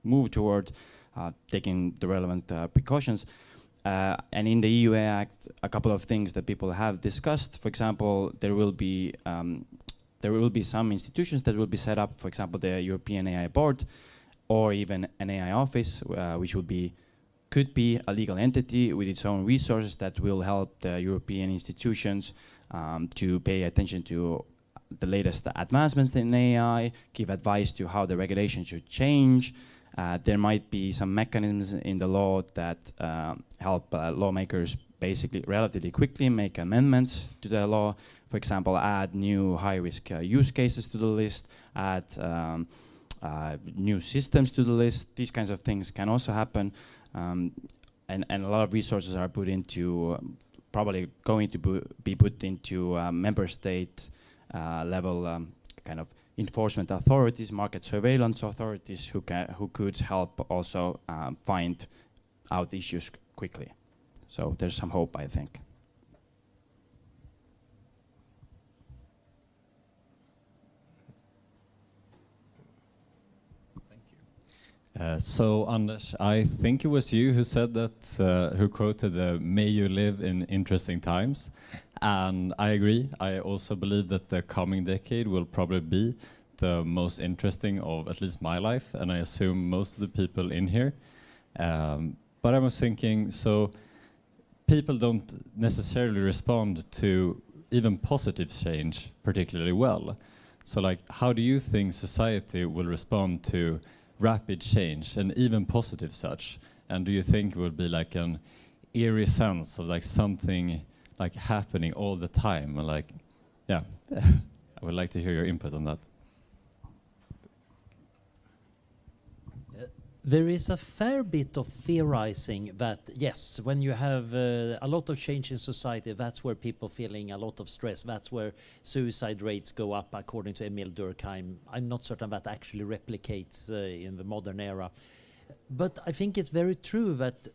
move toward taking the relevant precautions. And in the EU AI Act, a couple of things that people have discussed. For example, there will be some institutions that will be set up, for example, the European AI Board, or even an AI office, which could be a legal entity with its own resources that will help the European institutions to pay attention to the latest advancements in AI, give advice to how the regulation should change. There might be some mechanisms in the law that help lawmakers basically relatively quickly make amendments to the law. For example, add new high-risk use cases to the list, add new systems to the list. These kinds of things can also happen. And a lot of resources are put into, probably going to be put into member state level kind of enforcement authorities, market surveillance authorities, who could help also find out issues quickly. So there's some hope, I think. So Anders, I think it was you who said that, who quoted "May you live in interesting times," and I agree. I also believe that the coming decade will probably be the most interesting of at least my life, and I assume most of the people in here. But I was thinking, so people don't necessarily respond to even positive change particularly well. So like, how do you think society will respond to rapid change and even positive such? And do you think it will be like an eerie sense of like something like happening all the time? And like, yeah, I would like to hear your input on that. There is a fair bit of theorizing that, yes, when you have a lot of change in society, that's where people feeling a lot of stress. That's where suicide rates go up, according to Emil Durkheim. I'm not certain that actually replicates in the modern era. But I think it's very true that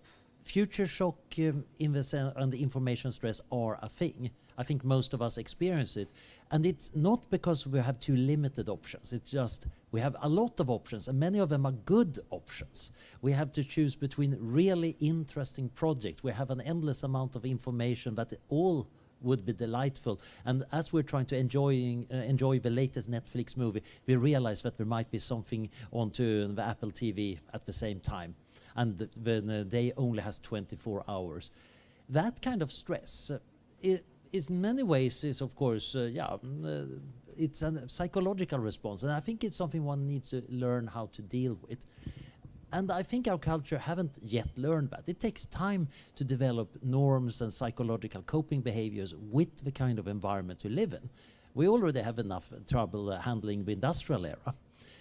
future shock and the information stress are a thing. I think most of us experience it. And it's not because we have too limited options. It's just we have a lot of options, and many of them are good options. We have to choose between really interesting projects. We have an endless amount of information that all would be delightful. And as we're trying to enjoy the latest Netflix movie, we realize that there might be something onto the Apple TV at the same time. And the day only has 24 hours. That kind of stress is in many ways is, of course, it's a psychological response. And I think it's something one needs to learn how to deal with. And I think our culture haven't yet learned that. It takes time to develop norms and psychological coping behaviors with the kind of environment we live in. We already have enough trouble handling the industrial era.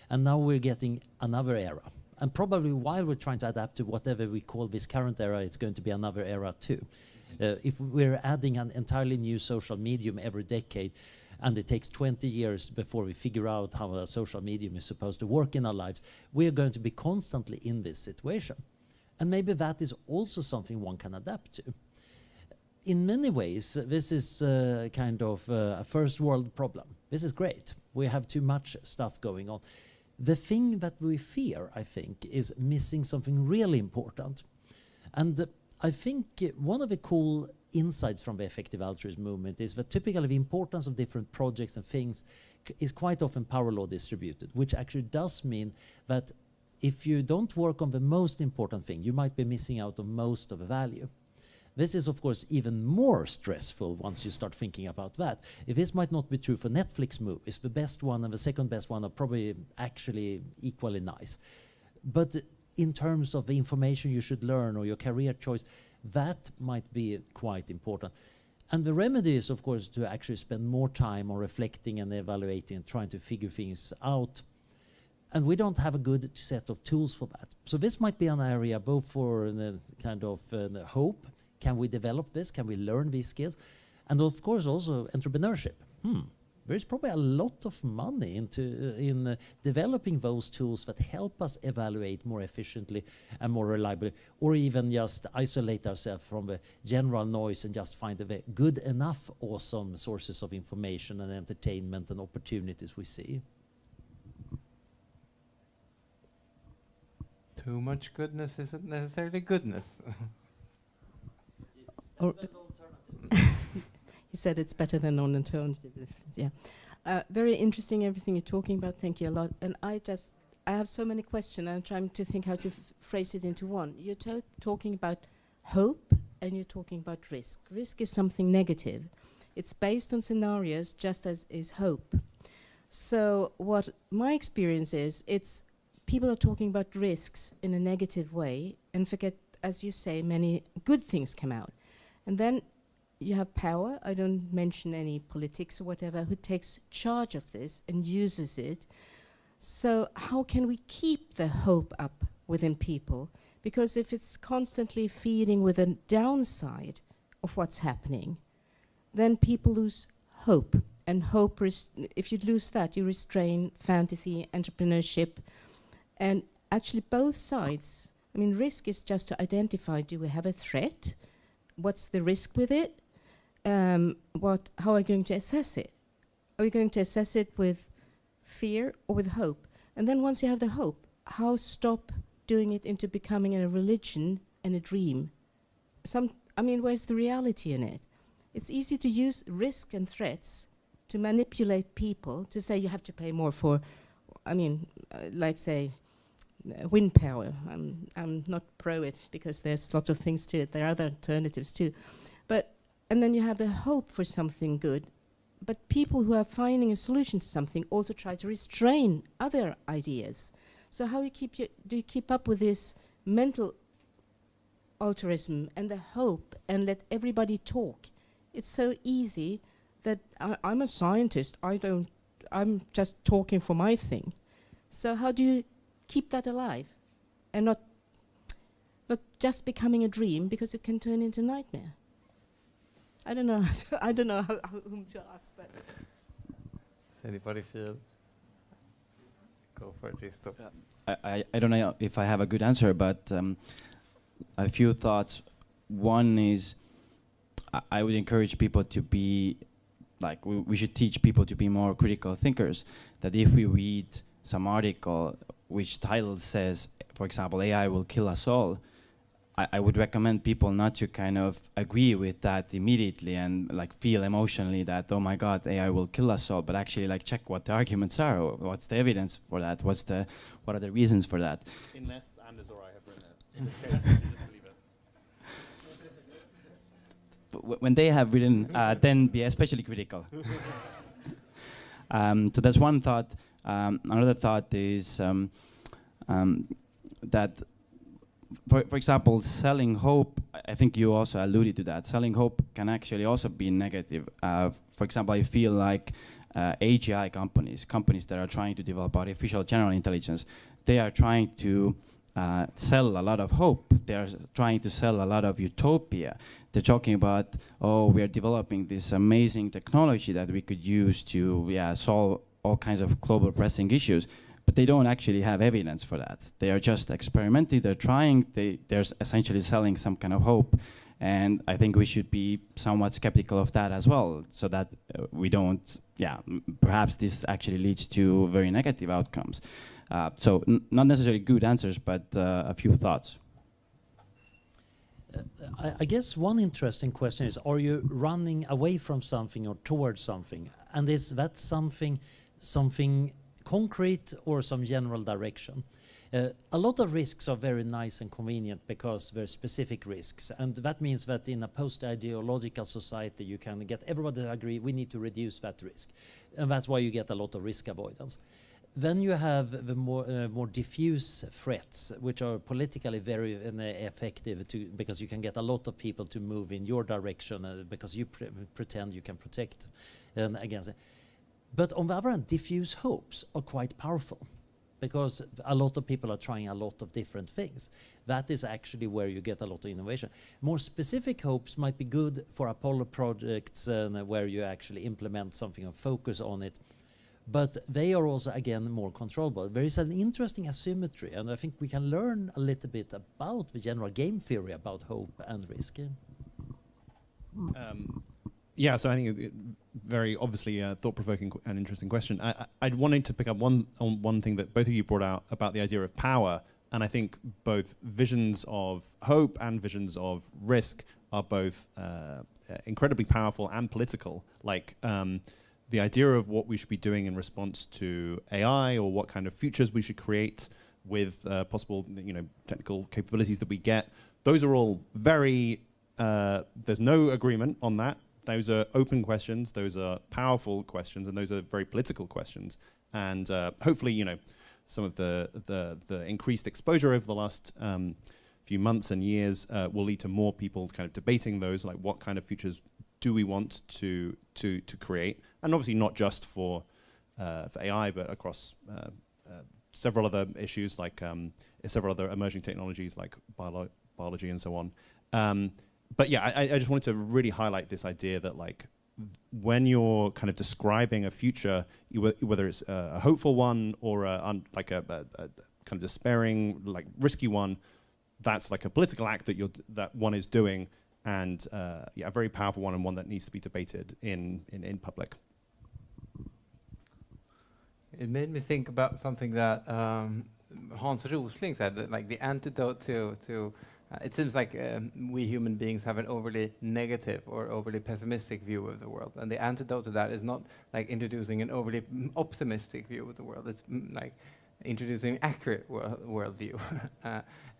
And now we're getting another era. And probably while we're trying to adapt to whatever we call this current era, it's going to be another era too. If we're adding an entirely new social medium every decade, and it takes 20 years before we figure out how a social medium is supposed to work in our lives, we're going to be constantly in this situation. And maybe that is also something one can adapt to. In many ways, this is kind of a first world problem. This is great. We have too much stuff going on. The thing that we fear, I think, is missing something really important. And I think one of the cool insights from the effective altruism movement is that typically the importance of different projects and things is quite often power law distributed, which actually does mean that if you don't work on the most important thing, you might be missing out on most of the value. This is, of course, even more stressful once you start thinking about that. If this might not be true for Netflix movies, the best one and the second best one are probably actually equally nice. But in terms of the information you should learn or your career choice, that might be quite important. And the remedy is, of course, to actually spend more time on reflecting and evaluating and trying to figure things out. And we don't have a good set of tools for that. So this might be an area both for the kind of hope. Can we develop this? Can we learn these skills? And of course also entrepreneurship. There's probably a lot of money in developing those tools that help us evaluate more efficiently and more reliably, or even just isolate ourselves from the general noise and just find the good enough awesome sources of information and entertainment and opportunities we see. Too much goodness isn't necessarily goodness. He said it's better than non-alternative. Yeah, very interesting everything you're talking about. Thank you a lot. And I have so many questions. I'm trying to think how to phrase it into one. You're talking about hope, and you're talking about risk. Risk is something negative. It's based on scenarios, just as is hope. So what my experience is, it's people are talking about risks in a negative way and forget, as you say, many good things come out. And then you have power, I don't mention any politics or whatever, who takes charge of this and uses it. So how can we keep the hope up within people? Because if it's constantly feeding with a downside of what's happening, then people lose hope. And hope, if you lose that, you restrain fantasy, entrepreneurship, and actually both sides. I mean, risk is just to identify, do we have a threat? What's the risk with it? How are we going to assess it? Are we going to assess it with fear or with hope? And then once you have the hope, how stop doing it into becoming a religion and a dream? I mean, where's the reality in it? It's easy to use risk and threats to manipulate people, to say you have to pay more for, I mean, like say, wind power. I'm not pro it because there's lots of things to it. There are other alternatives too. And then you have the hope for something good. But people who are finding a solution to something also try to restrain other ideas. So how do you keep up with this mental altruism and the hope and let everybody talk? It's so easy that I'm a scientist. I'm just talking for my thing. So how do you keep that alive and not just becoming a dream, because it can turn into a nightmare? I don't know. I don't know whom to ask, but. Does anybody feel? Go for it, Risto. I don't know if I have a good answer, but a few thoughts. One is I would encourage people to be like, we should teach people to be more critical thinkers. That if we read some article which title says, for example, AI will kill us all, I would recommend people not to kind of agree with that immediately and like feel emotionally that, oh my God, AI will kill us all, but actually like check what the arguments are, or what's the evidence for that, what are the reasons for that. Unless Anders or I have written it. In this case, you just believe it. When they have written, then be especially critical. So that's one thought. Another thought is that, for example, selling hope, I think you also alluded to that, selling hope can actually also be negative. For example, I feel like AGI companies that are trying to develop artificial general intelligence, they are trying to sell a lot of hope. They are trying to sell a lot of utopia. They're talking about, oh, we are developing this amazing technology that we could use to solve all kinds of global pressing issues. But they don't actually have evidence for that. They are just experimenting, they're trying, they're essentially selling some kind of hope. And I think we should be somewhat skeptical of that as well, so that we don't, perhaps this actually leads to very negative outcomes. So not necessarily good answers, but a few thoughts. I guess one interesting question is, are you running away from something or towards something? And is that something concrete or some general direction? A lot of risks are very nice and convenient because they're specific risks, and that means that in a post-ideological society you can get everybody to agree we need to reduce that risk, and that's why you get a lot of risk avoidance. Then you have the more diffuse threats, which are politically very effective because you can get a lot of people to move in your direction because you pretend you can protect against it. But on the other hand, diffuse hopes are quite powerful because a lot of people are trying a lot of different things. That is actually where you get a lot of innovation. More specific hopes might be good for Apollo projects where you actually implement something and focus on it. But they are also, again, more controllable. There is an interesting asymmetry, and I think we can learn a little bit about the general game theory about hope and risk. Yeah, so I think it very obviously a thought-provoking and interesting question. I'd wanted to pick up on one thing that both of you brought out about the idea of power, and I think both visions of hope and visions of risk are both incredibly powerful and political. Like the idea of what we should be doing in response to AI, or what kind of futures we should create with possible, technical capabilities that we get. Those are all very. There's no agreement on that. those are open questions, those are powerful questions, and those are very political questions. And hopefully, you know, some of the increased exposure over the last few months and years will lead to more people kind of debating those, like what kind of futures do we want to create, and obviously not just for AI, but across several other issues, like several other emerging technologies like biology and so on. But yeah, I just wanted to really highlight this idea that, like, when you're kind of describing a future, whether it's a hopeful one or like a kind of despairing, like risky one, that's like a political act that one is doing, and yeah, a very powerful one, and one that needs to be debated in public. It made me think about something that Hans Rosling said, that like the antidote to it seems like we human beings have an overly negative or overly pessimistic view of the world, and the antidote to that is not like introducing an overly optimistic view of the world. It's like introducing an accurate worldview.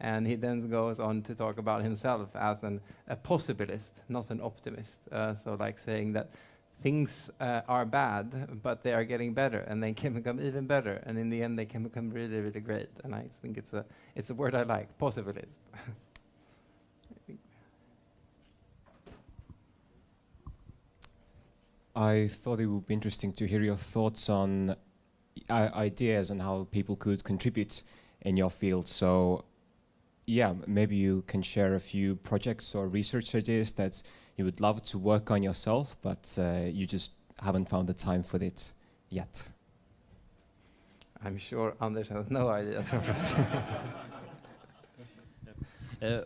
And he then goes on to talk about himself as a possibilist, not an optimist. So like saying that things are bad, but they are getting better, and they can become even better, and in the end they can become really, really great. And I think it's a word I like, possibilist. I thought it would be interesting to hear your thoughts on ideas on how people could contribute in your field. So yeah, maybe you can share a few projects or research ideas that you would love to work on yourself, but you just haven't found the time for it yet. I'm sure Anders has no idea.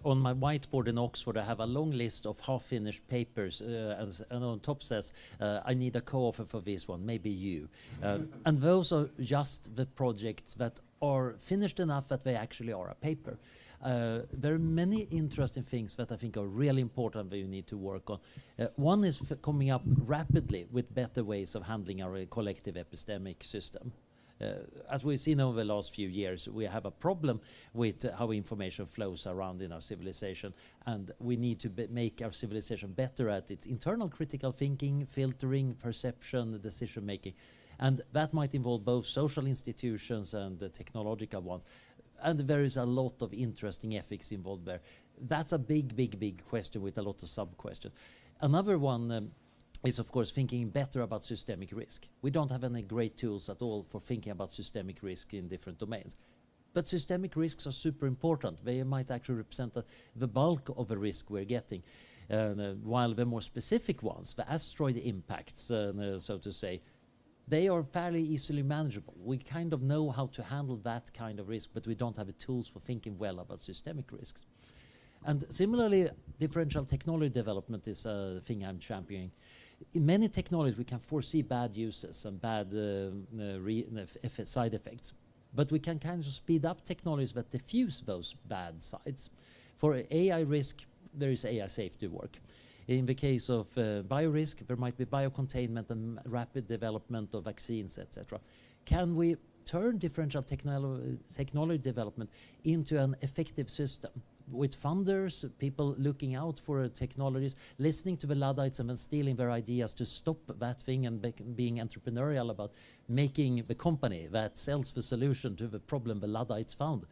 On my whiteboard in Oxford, I have a long list of half-finished papers, and on top says, I need a co-author for this one, maybe you. And those are just the projects that are finished enough that they actually are a paper. There are many interesting things that I think are really important that you need to work on. One is coming up rapidly with better ways of handling our collective epistemic system. As we've seen over the last few years, we have a problem with how information flows around in our civilization, and we need to make our civilization better at its internal critical thinking, filtering, perception, decision making. And that might involve both social institutions and the technological ones. And there is a lot of interesting ethics involved there. That's a big, big, big question with a lot of sub-questions. Another one is, of course, thinking better about systemic risk. We don't have any great tools at all for thinking about systemic risk in different domains. But systemic risks are super important. They might actually represent the bulk of the risk we're getting. While the more specific ones, the asteroid impacts, so to say, they are fairly easily manageable. We kind of know how to handle that kind of risk, but we don't have the tools for thinking well about systemic risks. And similarly, differential technology development is a thing I'm championing. In many technologies, we can foresee bad uses and bad side effects. But we can kind of speed up technologies that diffuse those bad sides. For AI risk, there is AI safety work. In the case of biorisk, there might be biocontainment and rapid development of vaccines, etc. Can we turn differential technology development into an effective system with funders, people looking out for technologies, listening to the Luddites and then stealing their ideas to stop that thing and being entrepreneurial about making the company that sells the solution to the problem the Luddites found?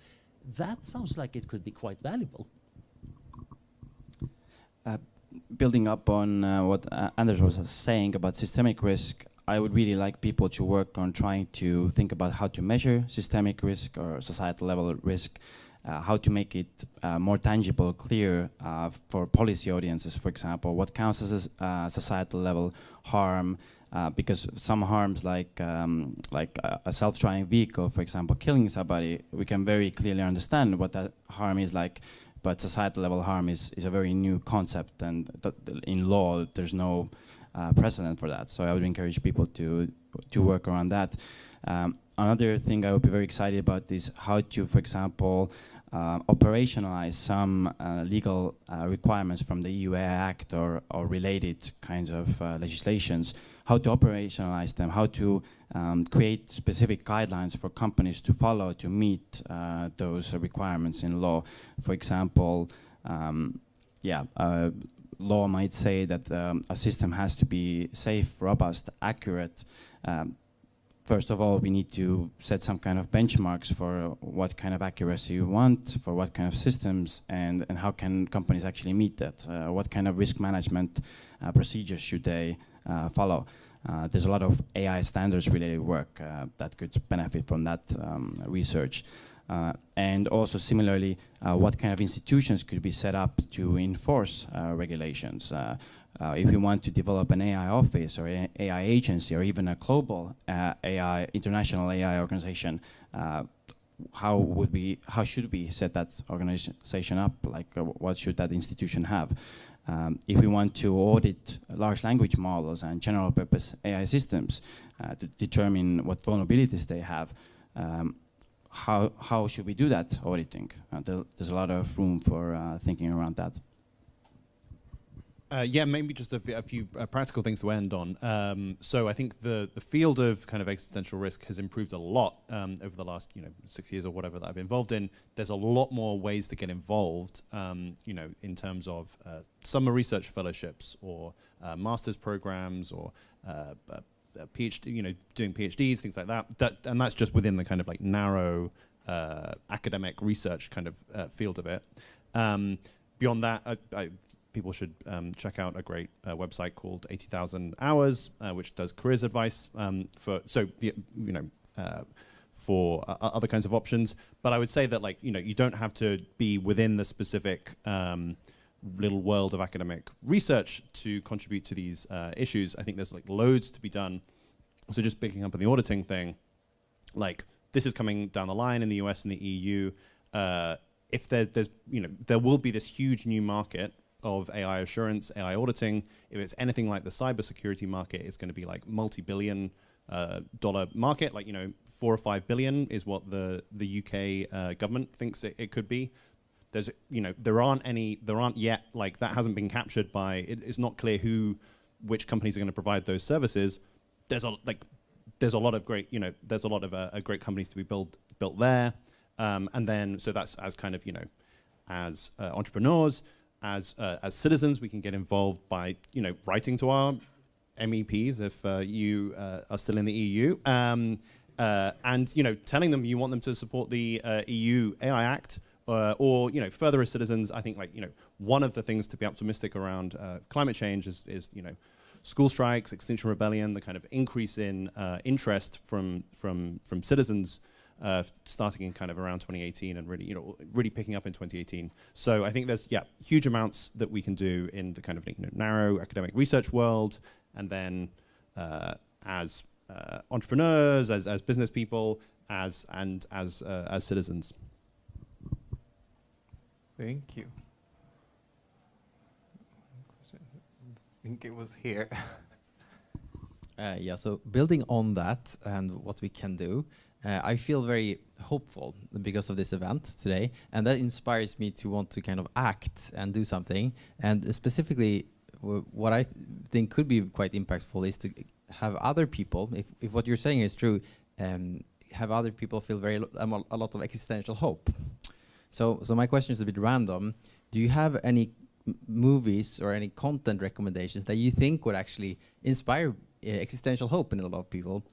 That sounds like it could be quite valuable. Building up on what Anders was saying about systemic risk, I would really like people to work on trying to think about how to measure systemic risk or societal level risk, how to make it more tangible, clear for policy audiences, for example, what counts as a societal level harm, because some harms like a self-driving vehicle, for example, killing somebody, we can very clearly understand what that harm is like. But societal level harm is a very new concept, and in law there's no precedent for that. So I would encourage people to work around that. Another thing I would be very excited about is how to, for example, operationalize some legal requirements from the EU AI Act or related kinds of legislations, how to operationalize them, how to create specific guidelines for companies to follow to meet those requirements in law. For example, law might say that a system has to be safe, robust, accurate. First of all, we need to set some kind of benchmarks for what kind of accuracy you want, for what kind of systems, and how can companies actually meet that? What kind of risk management procedures should they follow? There's a lot of AI standards related work that could benefit from that research. And also similarly, what kind of institutions could be set up to enforce regulations? If we want to develop an AI office or an AI agency or even a global international AI organization, how should we set that organization up? Like, what should that institution have? If we want to audit large language models and general purpose AI systems to determine what vulnerabilities they have, how should we do that auditing? There's a lot of room for thinking around that. Yeah, maybe just a few practical things to end on. So I think the field of kind of existential risk has improved a lot over the last 6 years or whatever that I've been involved in. There's a lot more ways to get involved, in terms of summer research fellowships or master's programs or PhD, doing PhDs, things like that. And that's just within the kind of like narrow academic research kind of field of it. Beyond that, people should check out a great website called 80,000 Hours, which does careers advice for other kinds of options. But I would say that you don't have to be within the specific little world of academic research to contribute to these issues. I think there's loads to be done. So just picking up on the auditing thing, this is coming down the line in the US and the EU. If there will be this huge new market of AI assurance, AI auditing. If it's anything like the cybersecurity market, it's going to be multi-billion dollar market. 4 or 5 billion is what the UK government thinks it could be. There aren't yet, that hasn't been captured by, it's not clear which companies are going to provide those services. There's a lot of great, there's a lot of great companies to be built there. And then, so that's as kind of, as entrepreneurs, as citizens, we can get involved by, writing to our MEPs if you are still in the EU, and telling them you want them to support the EU AI Act, or further as citizens. I think one of the things to be optimistic around climate change is school strikes, Extinction Rebellion, the kind of increase in interest from citizens. Starting in kind of around 2018 and really picking up in 2018. So I think there's huge amounts that we can do in the kind of narrow academic research world, and then as entrepreneurs, as business people, as citizens. Thank you. I think it was here. Yeah. So building on that and what we can do. I feel very hopeful because of this event today, and that inspires me to want to kind of act and do something. And specifically, what I think could be quite impactful is to have other people, if what you're saying is true, have other people feel a lot of existential hope. So my question is a bit random. Do you have any movies or any content recommendations that you think would actually inspire existential hope in a lot of people?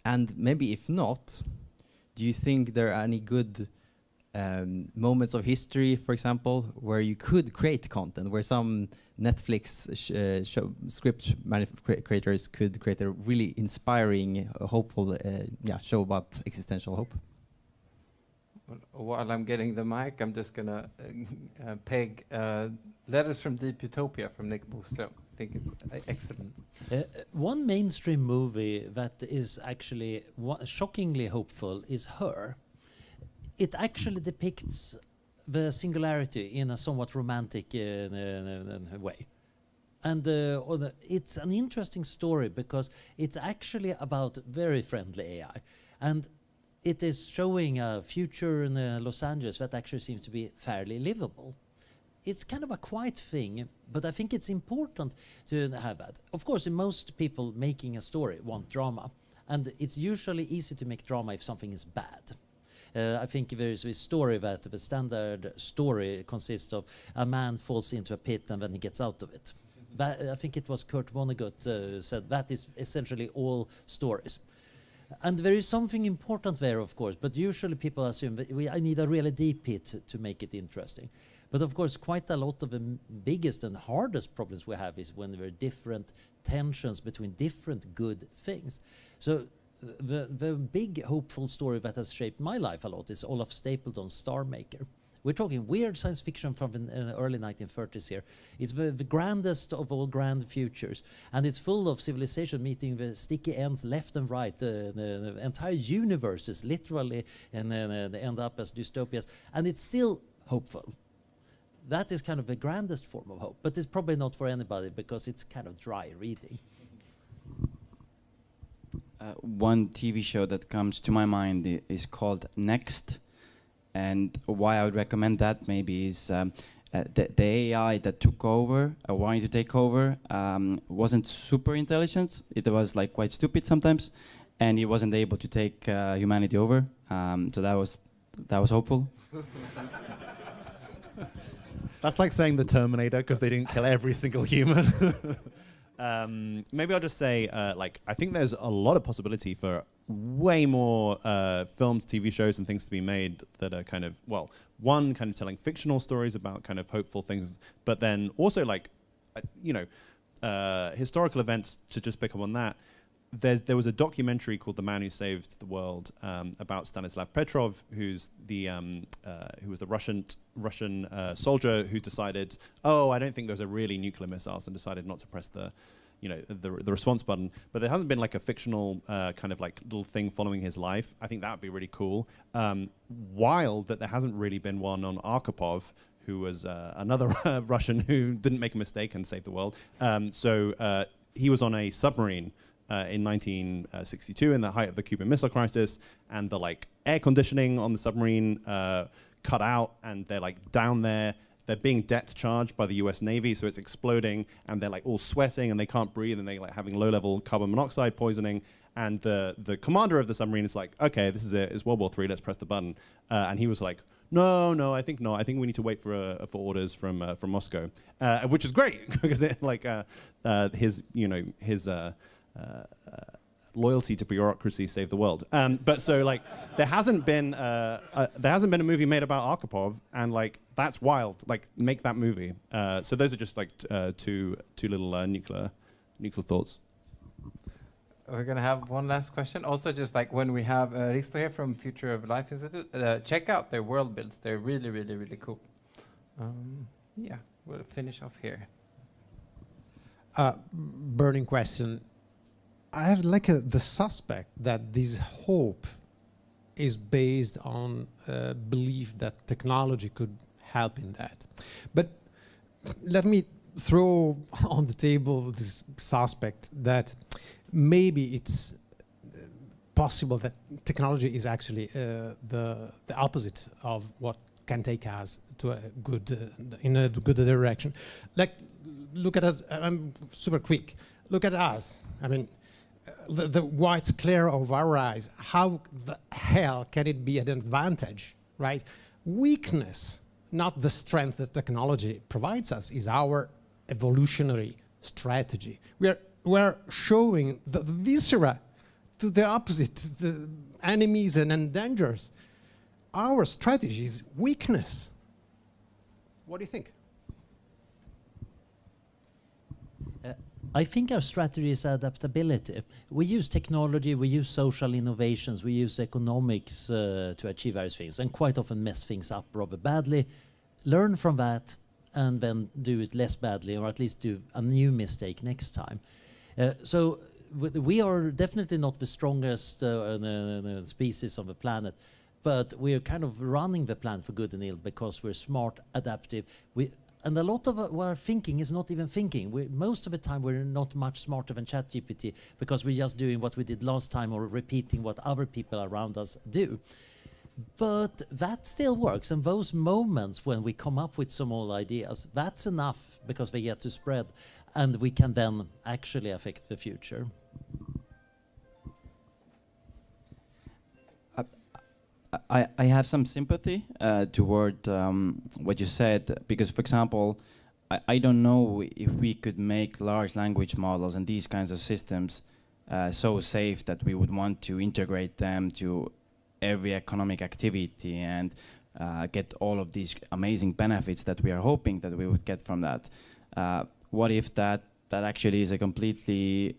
And maybe if not, do you think there are any good moments of history, for example, where you could create content, where some Netflix script creators could create a really inspiring, hopeful show about existential hope? Well, while I'm getting the mic, I'm just going to peg Letters from Deep Utopia from Nick Boström. I think it's excellent. One mainstream movie that is actually shockingly hopeful is Her. It actually depicts the singularity in a somewhat romantic way. And it's an interesting story because it's actually about very friendly AI. And it is showing a future in Los Angeles that actually seems to be fairly livable. It's kind of a quiet thing, but I think it's important to have that. Of course, most people making a story want drama, and it's usually easy to make drama if something is bad. I think there is a story that the standard story consists of a man falls into a pit and then he gets out of it. I think it was Kurt Vonnegut said that is essentially all stories. And there is something important there, of course, but usually people assume that I need a really deep pit to make it interesting. But of course, quite a lot of the biggest and hardest problems we have is when there are different tensions between different good things. So the big hopeful story that has shaped my life a lot is Olaf Stapledon's Star Maker. We're talking weird science fiction from the early 1930s here. It's the grandest of all grand futures. And it's full of civilization meeting the sticky ends left and right. The entire universe is literally, and they end up as dystopias. And it's still hopeful. That is kind of the grandest form of hope. But it's probably not for anybody because it's kind of dry reading. One TV show that comes to my mind is called Next. And why I would recommend that maybe is the AI that took over, wanting to take over, wasn't super intelligent. It was like quite stupid sometimes, and it wasn't able to take humanity over. So that was hopeful. That's like saying the Terminator because they didn't kill every single human. Maybe I'll just say, I think there's a lot of possibility for way more films, TV shows, and things to be made that are kind of, well, one, kind of telling fictional stories about kind of hopeful things, but then also historical events, to just pick up on that. There was a documentary called The Man Who Saved the World about Stanislav Petrov, who was the Russian soldier who decided, I don't think those are really nuclear missiles, and decided not to press the response button. But there hasn't been like a fictional kind of like little thing following his life. I think that would be really cool. Wild that there hasn't really been one on Arkhipov, who was another Russian who didn't make a mistake and saved the world. So he was on a submarine in 1962 in the height of the Cuban Missile Crisis, and the like air conditioning on the submarine cut out, and they're like down there. They're being depth charged by the US Navy, so it's exploding, and they're like all sweating, and they can't breathe, and they're like having low-level carbon monoxide poisoning. And the commander of the submarine is like, okay, this is it, it's World War III, let's press the button. And he was like, no, I think not. I think we need to wait for orders from Moscow, which is great because it his loyalty to bureaucracy saved the world. But so like there hasn't been a movie made about Arkhipov, and like that's wild. Like make that movie. So those are just like two little nuclear thoughts. We're gonna have one last question. Also, just like when we have Risto here from Future of Life Institute, check out their world builds. They're really, really, really cool. Yeah, we'll finish off here. Burning question. I have like the suspect that this hope is based on belief that technology could help in that. But let me throw on the table this suspect that maybe it's possible that technology is actually the opposite of what can take us to a good in a good direction. Like, look at us. I'm super quick. Look at us. I mean, the white glare of our eyes. How the hell can it be an advantage, right? Weakness, not the strength that technology provides us, is our evolutionary strategy. We're showing the viscera to the opposite, the enemies and dangers. Our strategy is weakness. What do you think? I think our strategy is adaptability. We use technology, we use social innovations, we use economics to achieve various things, and quite often mess things up rather badly. Learn from that, and then do it less badly, or at least do a new mistake next time. So we are definitely not the strongest species on the planet, but we're kind of running the planet for good and ill because we're smart, adaptive. And a lot of our thinking is not even thinking. Most of the time we're not much smarter than ChatGPT because we're just doing what we did last time or repeating what other people around us do. But that still works, and those moments when we come up with some old ideas, that's enough because they get to spread, and we can then actually affect the future. I have some sympathy toward what you said, because, for example, I don't know if we could make large language models and these kinds of systems so safe that we would want to integrate them to every economic activity and get all of these amazing benefits that we are hoping that we would get from that. What if that actually is a completely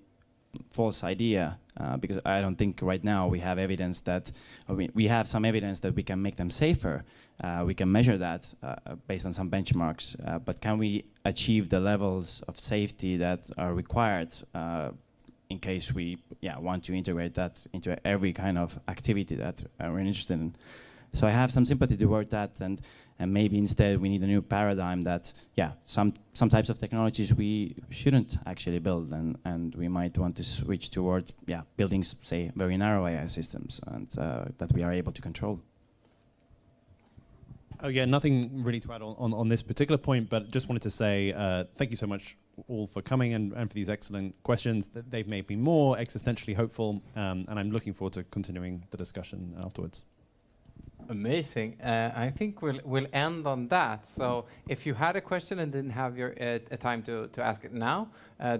false idea? Because I don't think right now we have evidence that, we have some evidence that we can make them safer. We can measure that based on some benchmarks, but can we achieve the levels of safety that are required in case we want to integrate that into every kind of activity that we're interested in? So I have some sympathy toward that, and maybe instead we need a new paradigm that, some types of technologies we shouldn't actually build, and we might want to switch towards, building, say, very narrow AI systems, and that we are able to control. Oh yeah, nothing really to add on this particular point, but just wanted to say thank you so much all for coming and for these excellent questions. They've made me more existentially hopeful, and I'm looking forward to continuing the discussion afterwards. Amazing. I think we'll end on that. So if you had a question and didn't have your time to ask it now,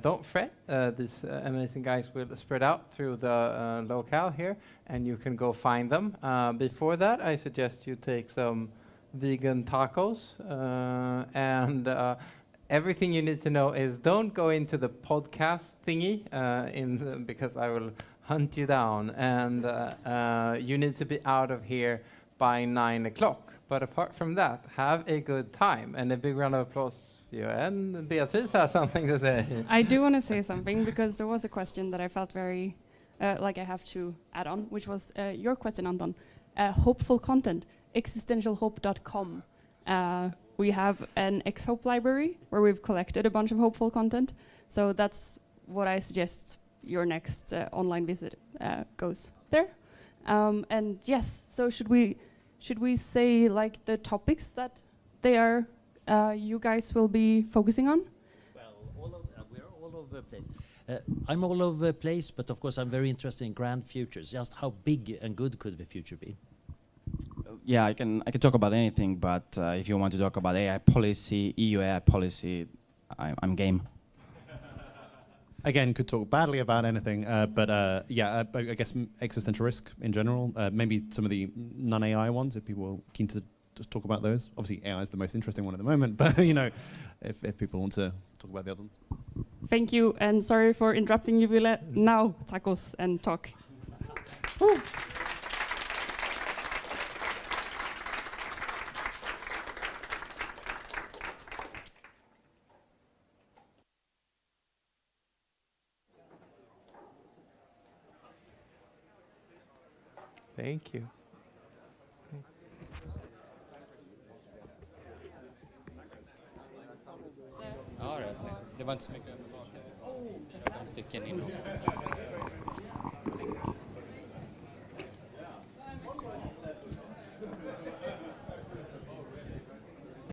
don't fret. These amazing guys will spread out through the locale here, and you can go find them. Before that, I suggest you take some vegan tacos, and everything you need to know is don't go into the podcast thingy because I will hunt you down, and you need to be out of here by 9 o'clock. But apart from that, have a good time, and a big round of applause for you. And Beatrice has something to say. I do want to say something, because there was a question that I felt very like I have to add on, which was your question, Anton. Hopeful content, existentialhope.com. We have an X-Hope library where we've collected a bunch of hopeful content. So that's what I suggest your next online visit goes there. And yes, so should we say like the topics that you guys will be focusing on? Well, we're all over the place. I'm all over the place, but of course I'm very interested in grand futures. Just how big and good could the future be? Yeah, I can talk about anything, but if you want to talk about AI policy, EU AI policy, I'm game. Again, could talk badly about anything, but I guess existential risk in general. Maybe some of the non-AI ones, if people are keen to just talk about those. Obviously, AI is the most interesting one at the moment, but if people want to talk about the other ones. Thank you, and sorry for interrupting you, Ville. Now, tacos and talk. Thank you. Ja, det var inte så mycket övervakning. 4-5 stycken inom.